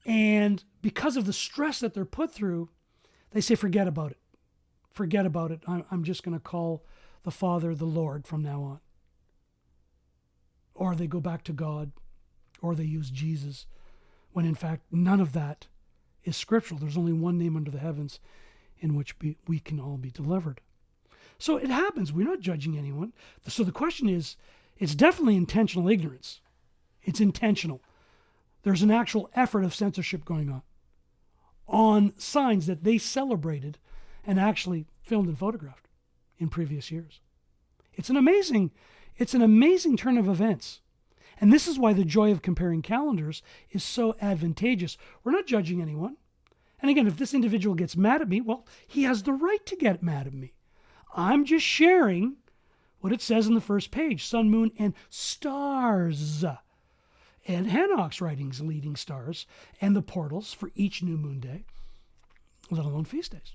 And because of the stress that they're put through, they say, forget about it. Forget about it. I'm just going to call the Father the Lord from now on. Or they go back to God, or they use Jesus, when in fact none of that is scriptural. There's only one name under the heavens in which we can all be delivered. So it happens. We're not judging anyone. So the question is, it's definitely intentional ignorance. It's intentional. There's an actual effort of censorship going on signs that they celebrated and actually filmed and photographed in previous years. It's an amazing turn of events. And this is why the joy of comparing calendars is so advantageous. We're not judging anyone. And again, if this individual gets mad at me, well, he has the right to get mad at me. I'm just sharing what it says in the first page, sun, moon, and stars. And Enoch's writings, leading stars, and the portals for each new moon day, let alone feast days.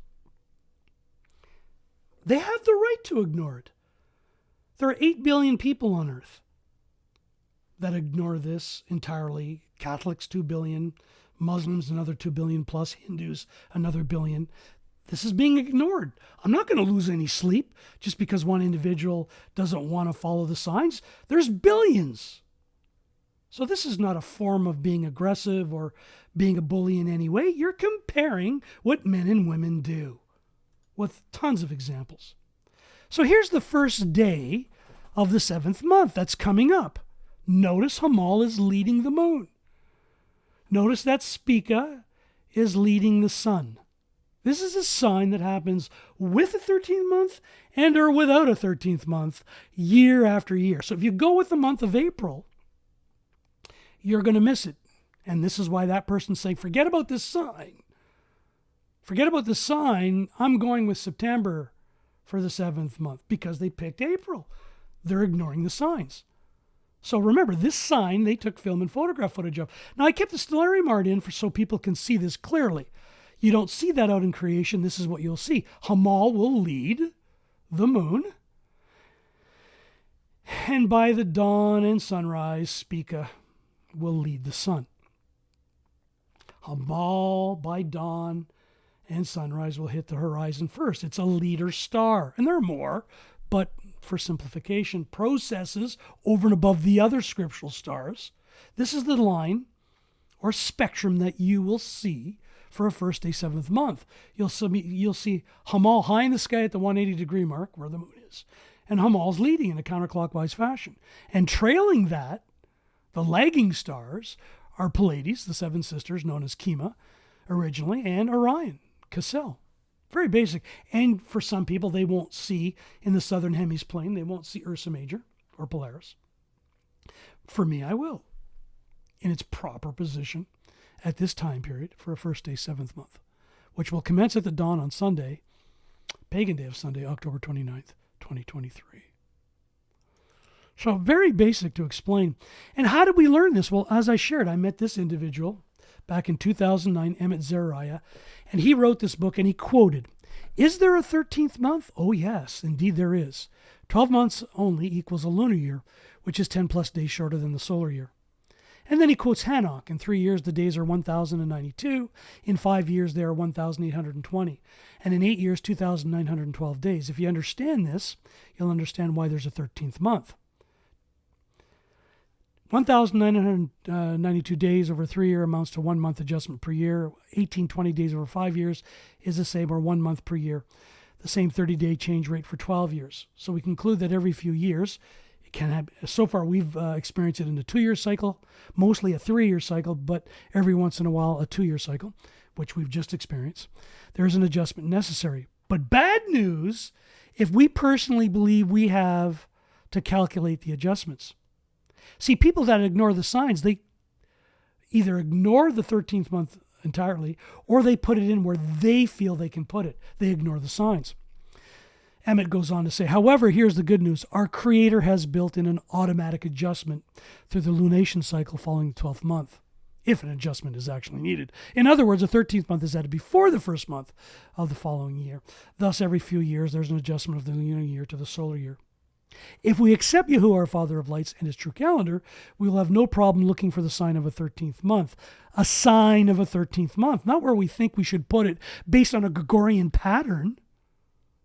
They have the right to ignore it. There are 8 billion people on earth that ignore this entirely. Catholics, 2 billion. Muslims, another 2 billion plus. Hindus, another billion. This is being ignored. I'm not going to lose any sleep just because one individual doesn't want to follow the signs. There's billions. So this is not a form of being aggressive or being a bully in any way. You're comparing what men and women do with tons of examples. So here's the first day of the 7th month that's coming up. Notice Hamal is leading the moon. Notice that Spica is leading the sun. This is a sign that happens with a 13th month and or without a 13th month, year after year. So if you go with the month of April, you're going to miss it. And this is why that person's saying, forget about this sign. Forget about the sign. I'm going with September for the 7th month because they picked April. They're ignoring the signs. So remember, this sign, they took film and photograph footage of. Now, I kept the stellarium art in so people can see this clearly. You don't see that out in creation. This is what you'll see. Hamal will lead the moon. And by the dawn and sunrise, Spica will lead the sun. Hamal, by dawn and sunrise, will hit the horizon first. It's a leader star. And there are more, but for simplification, processes over and above the other scriptural stars. This is the line or spectrum that you will see for a first day 7th month. You'll see Hamal high in the sky at the 180 degree mark where the moon is. And Hamal's leading in a counterclockwise fashion. And trailing that, the lagging stars are Pleiades, the 7 sisters known as Kima originally, and Orion, Cassel. Very basic. And for some people, they won't see in the southern hemiplane, they won't see Ursa Major or Polaris. For me, I will, in its proper position at this time period for a first day 7th month, which will commence at the dawn on Sunday, pagan day of Sunday, October 29th, 2023. So very basic to explain. And how did we learn this? Well, as I shared, I met this individual back in 2009, Emmett Zariah, and he wrote this book and he quoted, "Is there a 13th month? Oh yes, indeed there is. 12 months only equals a lunar year, which is 10 plus days shorter than the solar year. And then he quotes Enoch. In 3 years, the days are 1,092. In 5 years, they are 1,820. And in 8 years, 2,912 days. If you understand this, you'll understand why there's a 13th month. 1,992 days over 3 years amounts to 1 month adjustment per year. 1820 days over 5 years is the same, or 1 month per year. The same 30-day change rate for 12 years. So we conclude that every few years, so far we've experienced it in a 2-year cycle, mostly a 3-year cycle, but every once in a while a 2-year cycle, which we've just experienced. There is an adjustment necessary. But bad news if we personally believe we have to calculate the adjustments. See, people that ignore the signs, they either ignore the 13th month entirely, or they put it in where they feel they can put it. They ignore the signs. Emmett goes on to say, however, here's the good news. Our Creator has built in an automatic adjustment through the lunation cycle following the 12th month, if an adjustment is actually needed. In other words, the 13th month is added before the first month of the following year. Thus, every few years, there's an adjustment of the lunar year to the solar year. If we accept Yahuwah, our Father of Lights, and his true calendar, we will have no problem looking for the sign of a 13th month. A sign of a 13th month, not where we think we should put it based on a Gregorian pattern.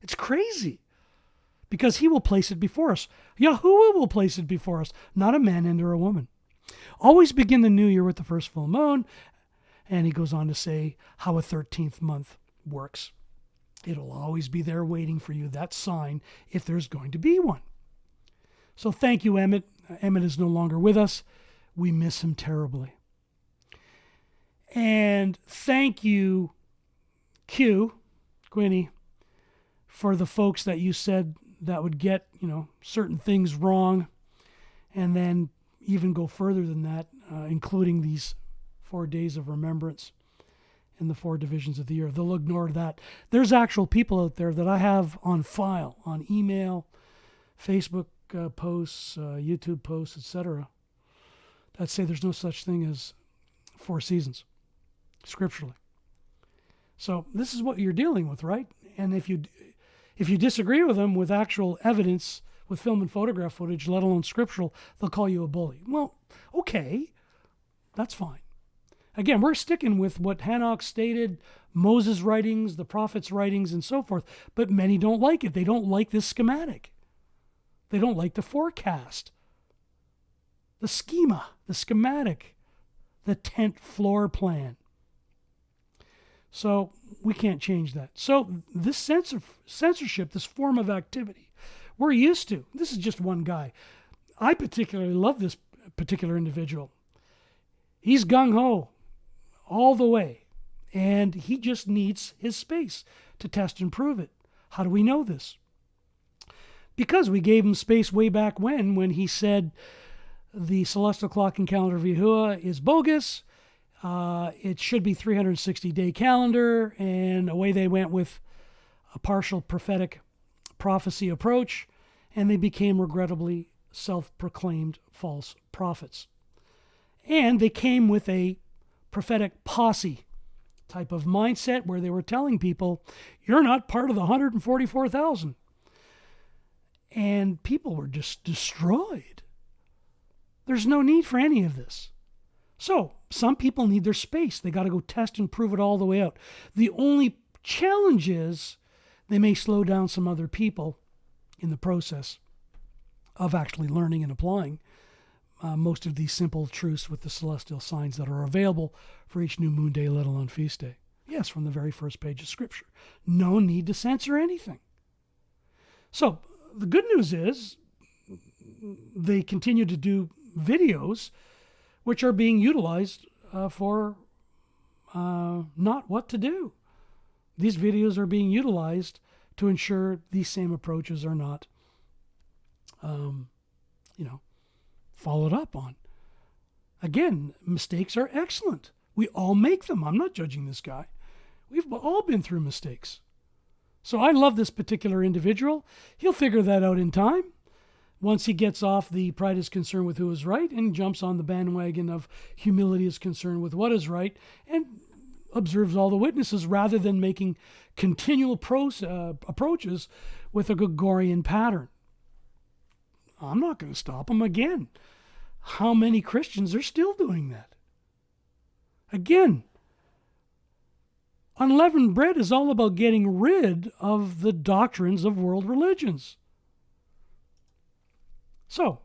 It's crazy, because he will place it before us. Yahuwah will place it before us, not a man and or a woman. Always begin the new year with the first full moon. And he goes on to say how a 13th month works. It'll always be there waiting for you, that sign, if there's going to be one. So thank you, Emmett. Emmett is no longer with us. We miss him terribly. And thank you, Quinny, for the folks that you said that would get, certain things wrong, and then even go further than that, including these 4 days of remembrance in the 4 divisions of the year. They'll ignore that. There's actual people out there that I have on file, on email, Facebook posts, YouTube posts, etc., that say there's no such thing as 4 seasons, scripturally. So this is what you're dealing with, right? And if you disagree with them with actual evidence, with film and photograph footage, let alone scriptural, they'll call you a bully. Well, okay, that's fine. Again, we're sticking with what Enoch stated, Moses' writings, the prophets' writings, and so forth. But many don't like it. They don't like this schematic. They don't like the forecast, the schema, the schematic, the tent floor plan. So we can't change that. So this censorship, this form of activity, we're used to. This is just one guy. I particularly love this particular individual. He's gung-ho all the way, and he just needs his space to test and prove it. How do we know this? Because we gave him space way back when he said the celestial clock and calendar of Yahuwah is bogus. It should be 360-day calendar, and away they went with a partial prophetic prophecy approach, and they became regrettably self-proclaimed false prophets. And they came with a prophetic posse type of mindset where they were telling people, you're not part of the 144,000. And people were just destroyed. There's no need for any of this. So some people need their space. They got to go test and prove it all the way out. The only challenge is they may slow down some other people in the process of actually learning and applying most of these simple truths with the celestial signs that are available for each new moon day, let alone feast day. Yes, from the very first page of Scripture. No need to censor anything. So the good news is they continue to do videos which are being utilized for not what to do. These videos are being utilized to ensure these same approaches are not, followed up on. Again, mistakes are excellent. We all make them. I'm not judging this guy. We've all been through mistakes. So I love this particular individual. He'll figure that out in time. Once he gets off the pride is concerned with who is right and jumps on the bandwagon of humility is concerned with what is right and observes all the witnesses rather than making continual approaches with a Gregorian pattern. I'm not going to stop him again. how many Christians are still doing that? Again, unleavened bread is all about getting rid of the doctrines of world religions. So,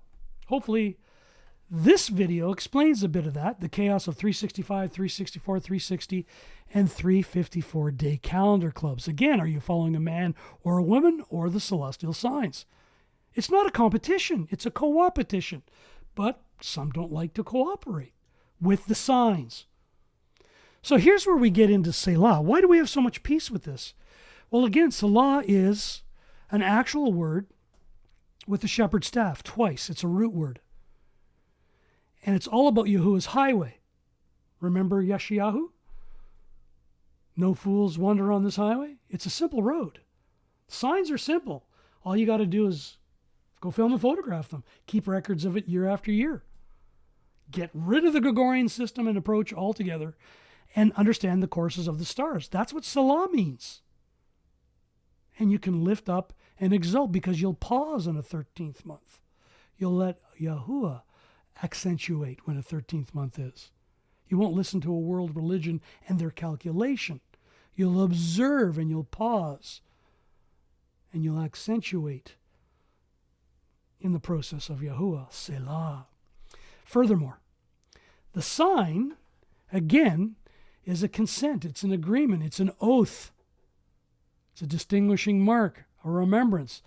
hopefully, this video explains a bit of that, the chaos of 365, 364, 360, and 354 day calendar clubs. Again, are you following a man or a woman or the celestial signs? It's not a competition, it's a co-opetition. But some don't like to cooperate with the signs. So here's where we get into Selah. Why do we have so much peace with this? Well, again, Selah is an actual word with the shepherd's staff twice. It's a root word. And it's all about Yahuwah's highway. Remember Yeshayahu? No fools wander on this highway. It's a simple road. Signs are simple. All you got to do is go film and photograph them. Keep records of it year after year. Get rid of the Gregorian system and approach altogether and understand the courses of the stars. That's what Selah means. And you can lift up and exult because you'll pause in a 13th month. You'll let Yahuwah accentuate when a 13th month is. You won't listen to a world religion and their calculation. You'll observe and you'll pause and you'll accentuate in the process of Yahuwah, Selah. Furthermore, the sign, again, is a consent. It's an agreement. It's an oath. It's a distinguishing mark, a remembrance.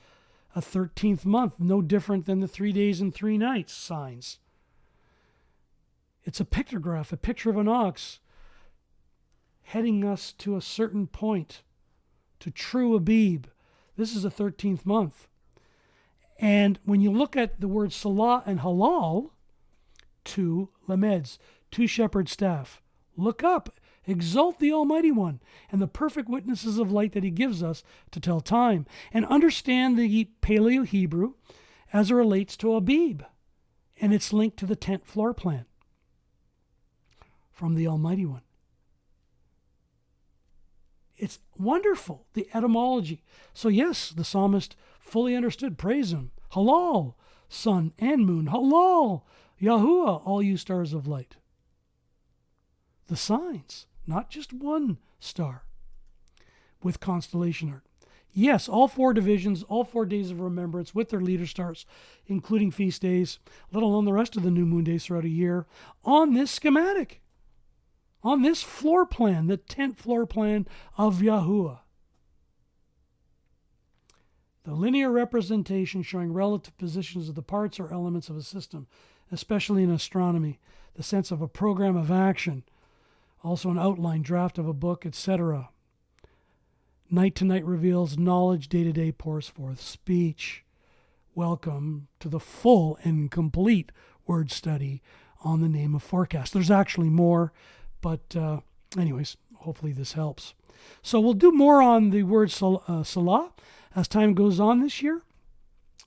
A 13th month, no different than the 3 days and 3 nights signs. It's a pictograph, a picture of an ox heading us to a certain point, to true Abib. This is a 13th month. And when you look at the word Selah and Halal, 2 lameds, 2 shepherd staff, look up, exalt the Almighty One and the perfect witnesses of light that he gives us to tell time, and understand the Paleo-Hebrew as it relates to Abib and its link to the tent floor plan from the Almighty One. It's wonderful, the etymology. So yes, the psalmist fully understood, praise him. Halal, sun and moon. Halal, Yahuwah, all you stars of light. The signs, not just one star with constellation art. Yes, all 4 divisions, all 4 days of remembrance with their leader stars, including feast days, let alone the rest of the new moon days throughout a year, on this schematic, on this floor plan, the tent floor plan of Yahuwah. The linear representation showing relative positions of the parts or elements of a system, especially in astronomy, the sense of a program of action, also an outline, draft of a book, etc. Night to night reveals knowledge, day to day pours forth speech. Welcome to the full and complete word study on the name of forecast. There's actually more, but anyways, hopefully this helps. So we'll do more on the word Selah as time goes on this year,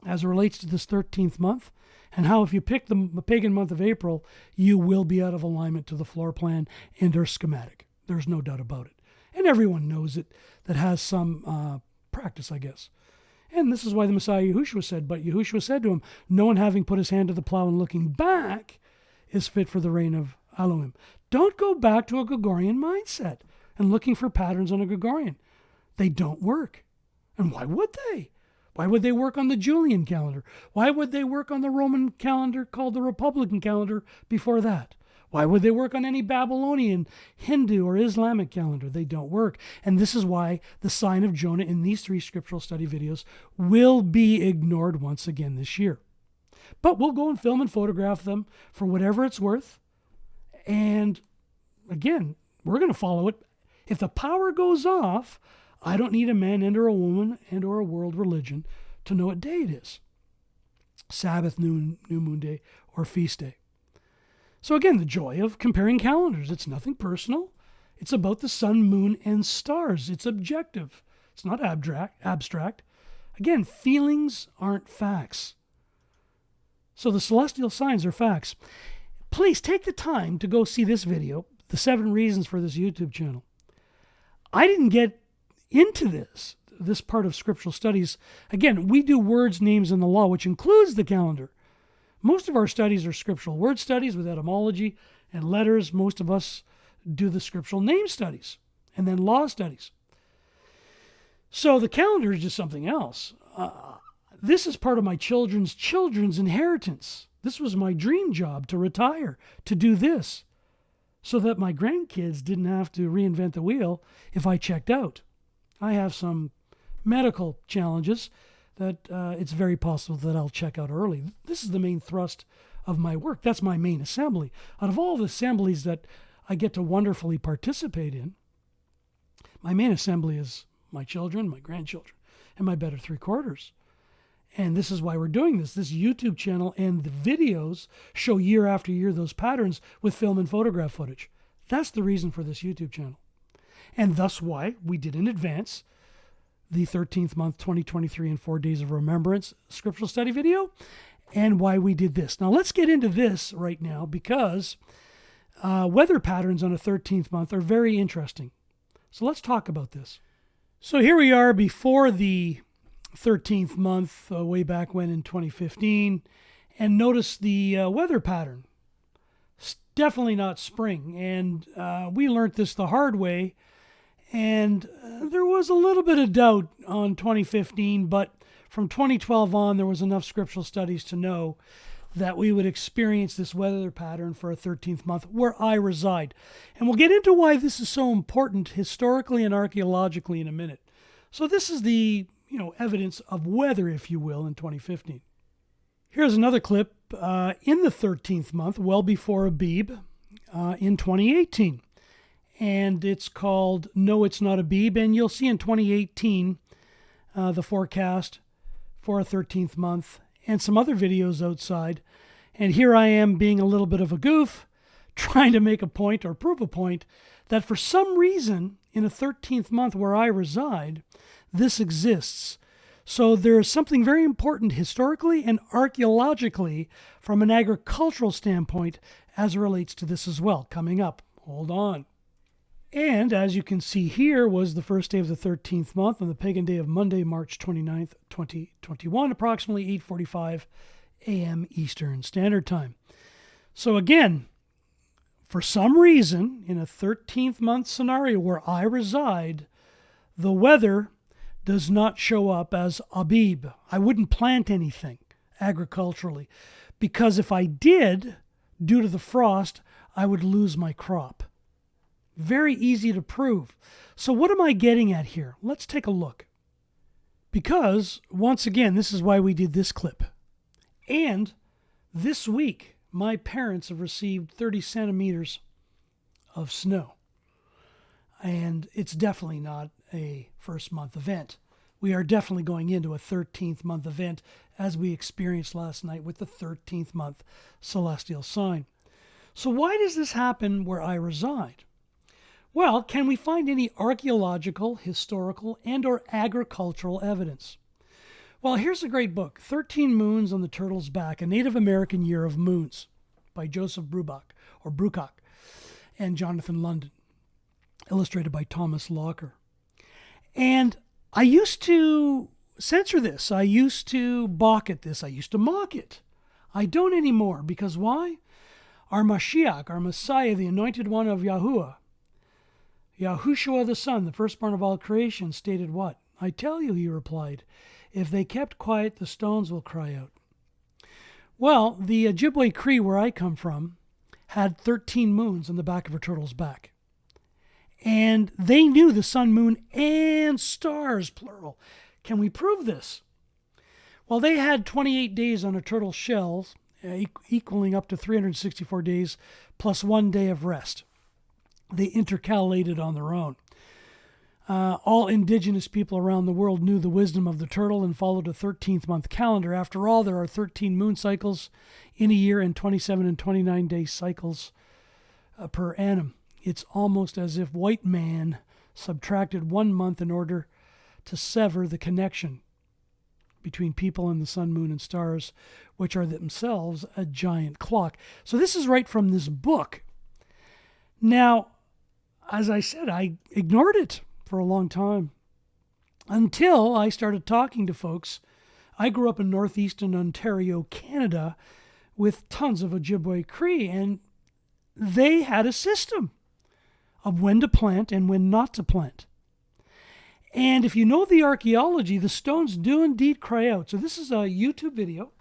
as it relates to this 13th month, and how if you pick the pagan month of April, you will be out of alignment to the floor plan and their schematic. There's no doubt about it. And everyone knows it that has some practice, I guess. And this is why the Messiah Yahushua said, but Yahushua said to him, no one having put his hand to the plow and looking back is fit for the reign of Elohim. Don't go back to a Gregorian mindset and looking for patterns on a Gregorian. They don't work. And why would they? Why would they work on the Julian calendar? Why would they work on the Roman calendar called the Republican calendar before that? Why would they work on any Babylonian, Hindu, or Islamic calendar? They don't work. And this is why the sign of Jonah in these 3 scriptural study videos will be ignored once again this year. But we'll go and film and photograph them for whatever it's worth. And again, we're going to follow it. If the power goes off, I don't need a man and or a woman and or a world religion to know what day it is. Sabbath, new moon day, or feast day. So again, the joy of comparing calendars. It's nothing personal. It's about the sun, moon, and stars. It's objective. It's not abstract. Again, feelings aren't facts. So the celestial signs are facts. Please take the time to go see this video, the 7 reasons for this YouTube channel. I didn't get into this part of scriptural studies. Again, we do words, names, and the law, which includes the calendar. Most of our studies are scriptural word studies with etymology and letters. Most of us do the scriptural name studies and then law studies. So the calendar is just something else. This is part of my children's inheritance. This was my dream job, to retire, to do this, so that my grandkids didn't have to reinvent the wheel if I checked out. I have some medical challenges that it's very possible that I'll check out early. This is the main thrust of my work. That's my main assembly. Out of all the assemblies that I get to wonderfully participate in, my main assembly is my children, my grandchildren, and my better three-quarters. And this is why we're doing this. This YouTube channel and the videos show year after year those patterns with film and photograph footage. That's the reason for this YouTube channel. And thus why we did in advance the 13th month 2023 and 4 days of remembrance scriptural study video, and why we did this. Now let's get into this right now, because weather patterns on a 13th month are very interesting. So let's talk about this. So here we are before the 13th month, way back when in 2015, and notice the weather pattern. It's definitely not spring, and we learned this the hard way, and there was a little bit of doubt on 2015, but from 2012 on, there was enough scriptural studies to know that we would experience this weather pattern for a 13th month where I reside. And we'll get into why this is so important historically and archaeologically in a minute. So this is the evidence of weather, if you will, in 2015. Here's another clip in the 13th month, well before Abib, in 2018. And it's called No, It's Not Abib. And you'll see in 2018 the forecast for a 13th month and some other videos outside. And here I am being a little bit of a goof, trying to make a point or prove a point that for some reason in a 13th month where I reside, this exists. So there's something very important historically and archaeologically from an agricultural standpoint as it relates to this as well, coming up. Hold on. And as you can see here was the first day of the 13th month on the pagan day of Monday, March 29th, 2021, approximately 8:45 a.m. Eastern Standard Time. So again, for some reason, in a 13th month scenario where I reside, the weather does not show up as Abib. I wouldn't plant anything agriculturally, because if I did, due to the frost, I would lose my crop. Very easy to prove. So what am I getting at here? Let's take a look. Because, once again, this is why we did this clip. And this week, my parents have received 30 centimeters of snow. And it's definitely not a first month event. We are definitely going into a 13th month event, as we experienced last night with the 13th month celestial sign. So why does this happen where I reside? Well, can we find any archaeological, historical, and or agricultural evidence? Well, here's a great book, 13 Moons on the Turtle's Back, a Native American Year of Moons, by Joseph Brucock and Jonathan London, illustrated by Thomas Locker. And I used to censor this. I used to balk at this. I used to mock it. I don't anymore, because why? Our Mashiach, our Messiah, the anointed one of Yahuwah, Yahushua the Son, the firstborn of all creation, stated what? I tell you, he replied, if they kept quiet, the stones will cry out. Well, the Ojibwe Cree, where I come from, had 13 moons on the back of a turtle's back. And they knew the sun, moon, and stars, plural. Can we prove this? Well, they had 28 days on a turtle's shell, equaling up to 364 days, plus 1 day of rest. They intercalated on their own. All indigenous people around the world knew the wisdom of the turtle and followed a 13th month calendar. After all, there are 13 moon cycles in a year and 27 and 29 day cycles per annum. It's almost as if white man subtracted 1 month in order to sever the connection between people and the sun, moon, and stars, which are themselves a giant clock. So this is right from this book. Now, as I said, I ignored it for a long time until I started talking to folks. I grew up in northeastern Ontario, Canada, with tons of Ojibwe Cree, and they had a system of when to plant and when not to plant. And if you know the archaeology, the stones do indeed cry out. So this is a YouTube video,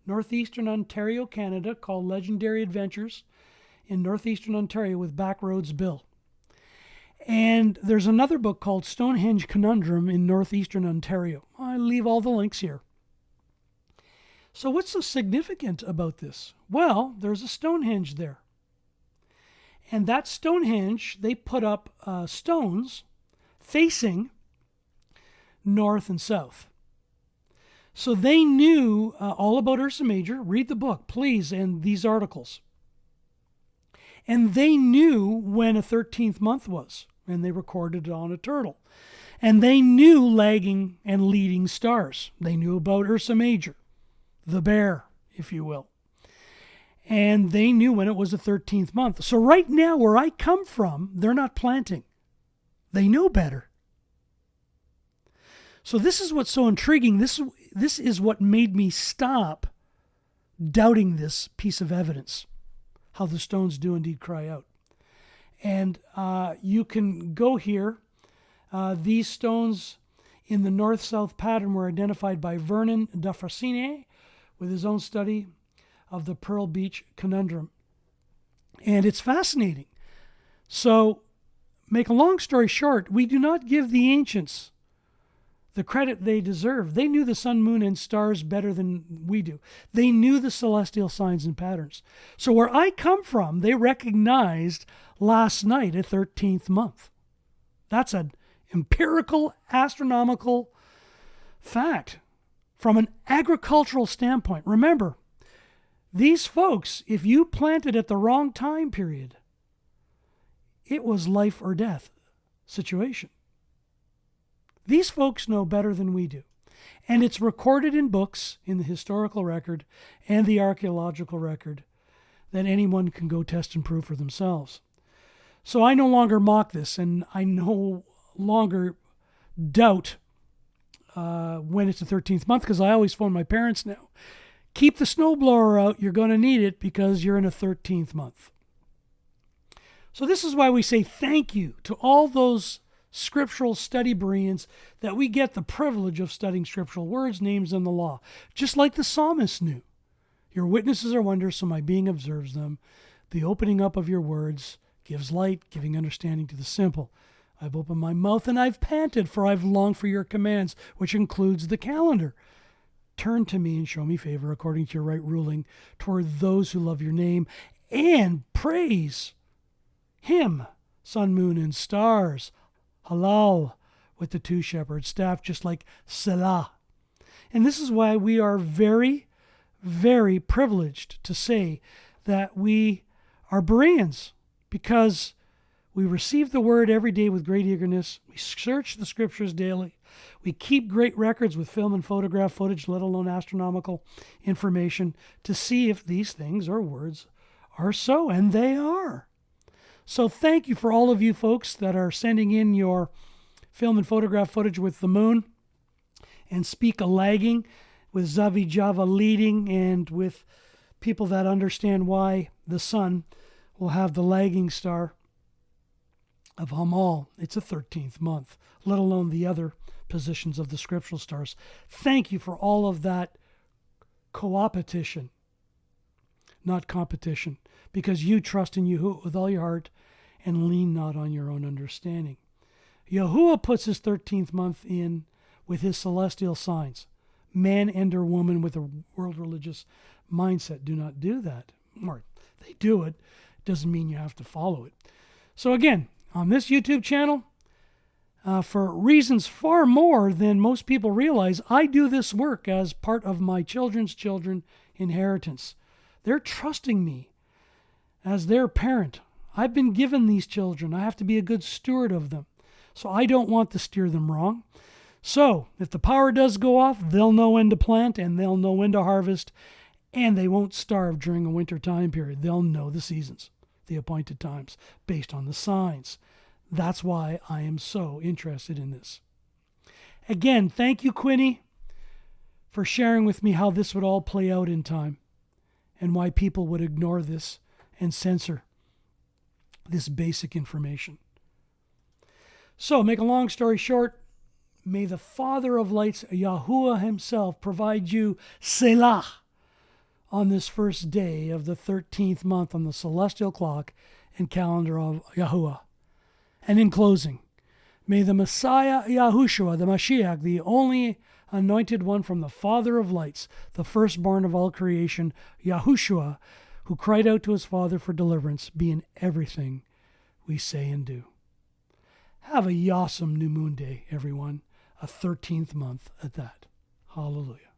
northeastern Ontario, Canada, called Legendary Adventures in Northeastern Ontario with Backroads Bill. And there's another book called Stonehenge Conundrum in Northeastern Ontario. I leave all the links here. So what's so significant about this? Well, there's a Stonehenge there. And that Stonehenge, they put up stones facing north and south. So they knew all about Ursa Major. Read the book, please, and these articles. And they knew when a 13th month was, and they recorded it on a turtle. And they knew lagging and leading stars. They knew about Ursa Major, the bear, if you will. And they knew when it was the 13th month. So right now, where I come from, they're not planting. They know better. So this is what's so intriguing. This is what made me stop doubting this piece of evidence, how the stones do indeed cry out. And you can go here. These stones in the north-south pattern were identified by Vernon Dufresne with his own study of the Pearl Beach Conundrum. And it's fascinating. So, make a long story short, we do not give the ancients the credit they deserve. They knew the sun, moon, and stars better than we do. They knew the celestial signs and patterns. So where I come from, they recognized last night a 13th month. That's an empirical, astronomical fact from an agricultural standpoint. Remember, these folks, if you planted at the wrong time period, it was life or death situation. These folks know better than we do. And it's recorded in books, in the historical record and the archaeological record, that anyone can go test and prove for themselves. So I no longer mock this, and I no longer doubt when it's the 13th month, because I always phone my parents now. Keep the snowblower out. You're going to need it because you're in a 13th month. So this is why we say thank you to all those scriptural study Bereans that we get the privilege of studying scriptural words, names, and the law. Just like the psalmist knew. Your witnesses are wonders, so my being observes them. The opening up of your words gives light, giving understanding to the simple. I've opened my mouth and I've panted, for I've longed for your commands, which includes the calendar. Turn to me and show me favor according to your right ruling toward those who love your name, and praise him, sun, moon, and stars. Halal with the two shepherds staff, just like Selah. And this is why we are very, very privileged to say that we are Bereans, because we receive the word every day with great eagerness. We search the scriptures daily. We keep great records with film and photograph footage, let alone astronomical information, to see if these things or words are so, and they are. So thank you for all of you folks that are sending in your film and photograph footage with the moon, and Speak a lagging with Zavi Java leading, and with people that understand why the sun will have the lagging star of Hamal. It's a 13th month, let alone the other positions of the scriptural stars. Thank you for all of that co-opetition, not competition, because you trust in Yahuwah with all your heart and lean not on your own understanding. Yahuwah puts his 13th month in with his celestial signs. Man and or woman with a world religious mindset do not do that. Or they do it. Doesn't mean you have to follow it. So again, on this YouTube channel, for reasons far more than most people realize, I do this work as part of my children's children inheritance. They're trusting me as their parent. I've been given these children. I have to be a good steward of them. So I don't want to steer them wrong. So if the power does go off, they'll know when to plant and they'll know when to harvest, and they won't starve during a winter time period. They'll know the seasons, the appointed times, based on the signs. That's why I am so interested in this. Again, thank you, Quinny, for sharing with me how this would all play out in time. and why people would ignore this and censor this basic information. So, make a long story short, may the Father of lights, Yahuwah himself, provide you Selah on this first day of the 13th month on the celestial clock and calendar of Yahuwah. And in closing, may the Messiah Yahushua, the Mashiach, the only anointed one from the Father of lights, the firstborn of all creation, Yahushua, who cried out to his Father for deliverance, be in everything we say and do. Have a yawesome new moon day, everyone. A 13th month at that. Hallelujah.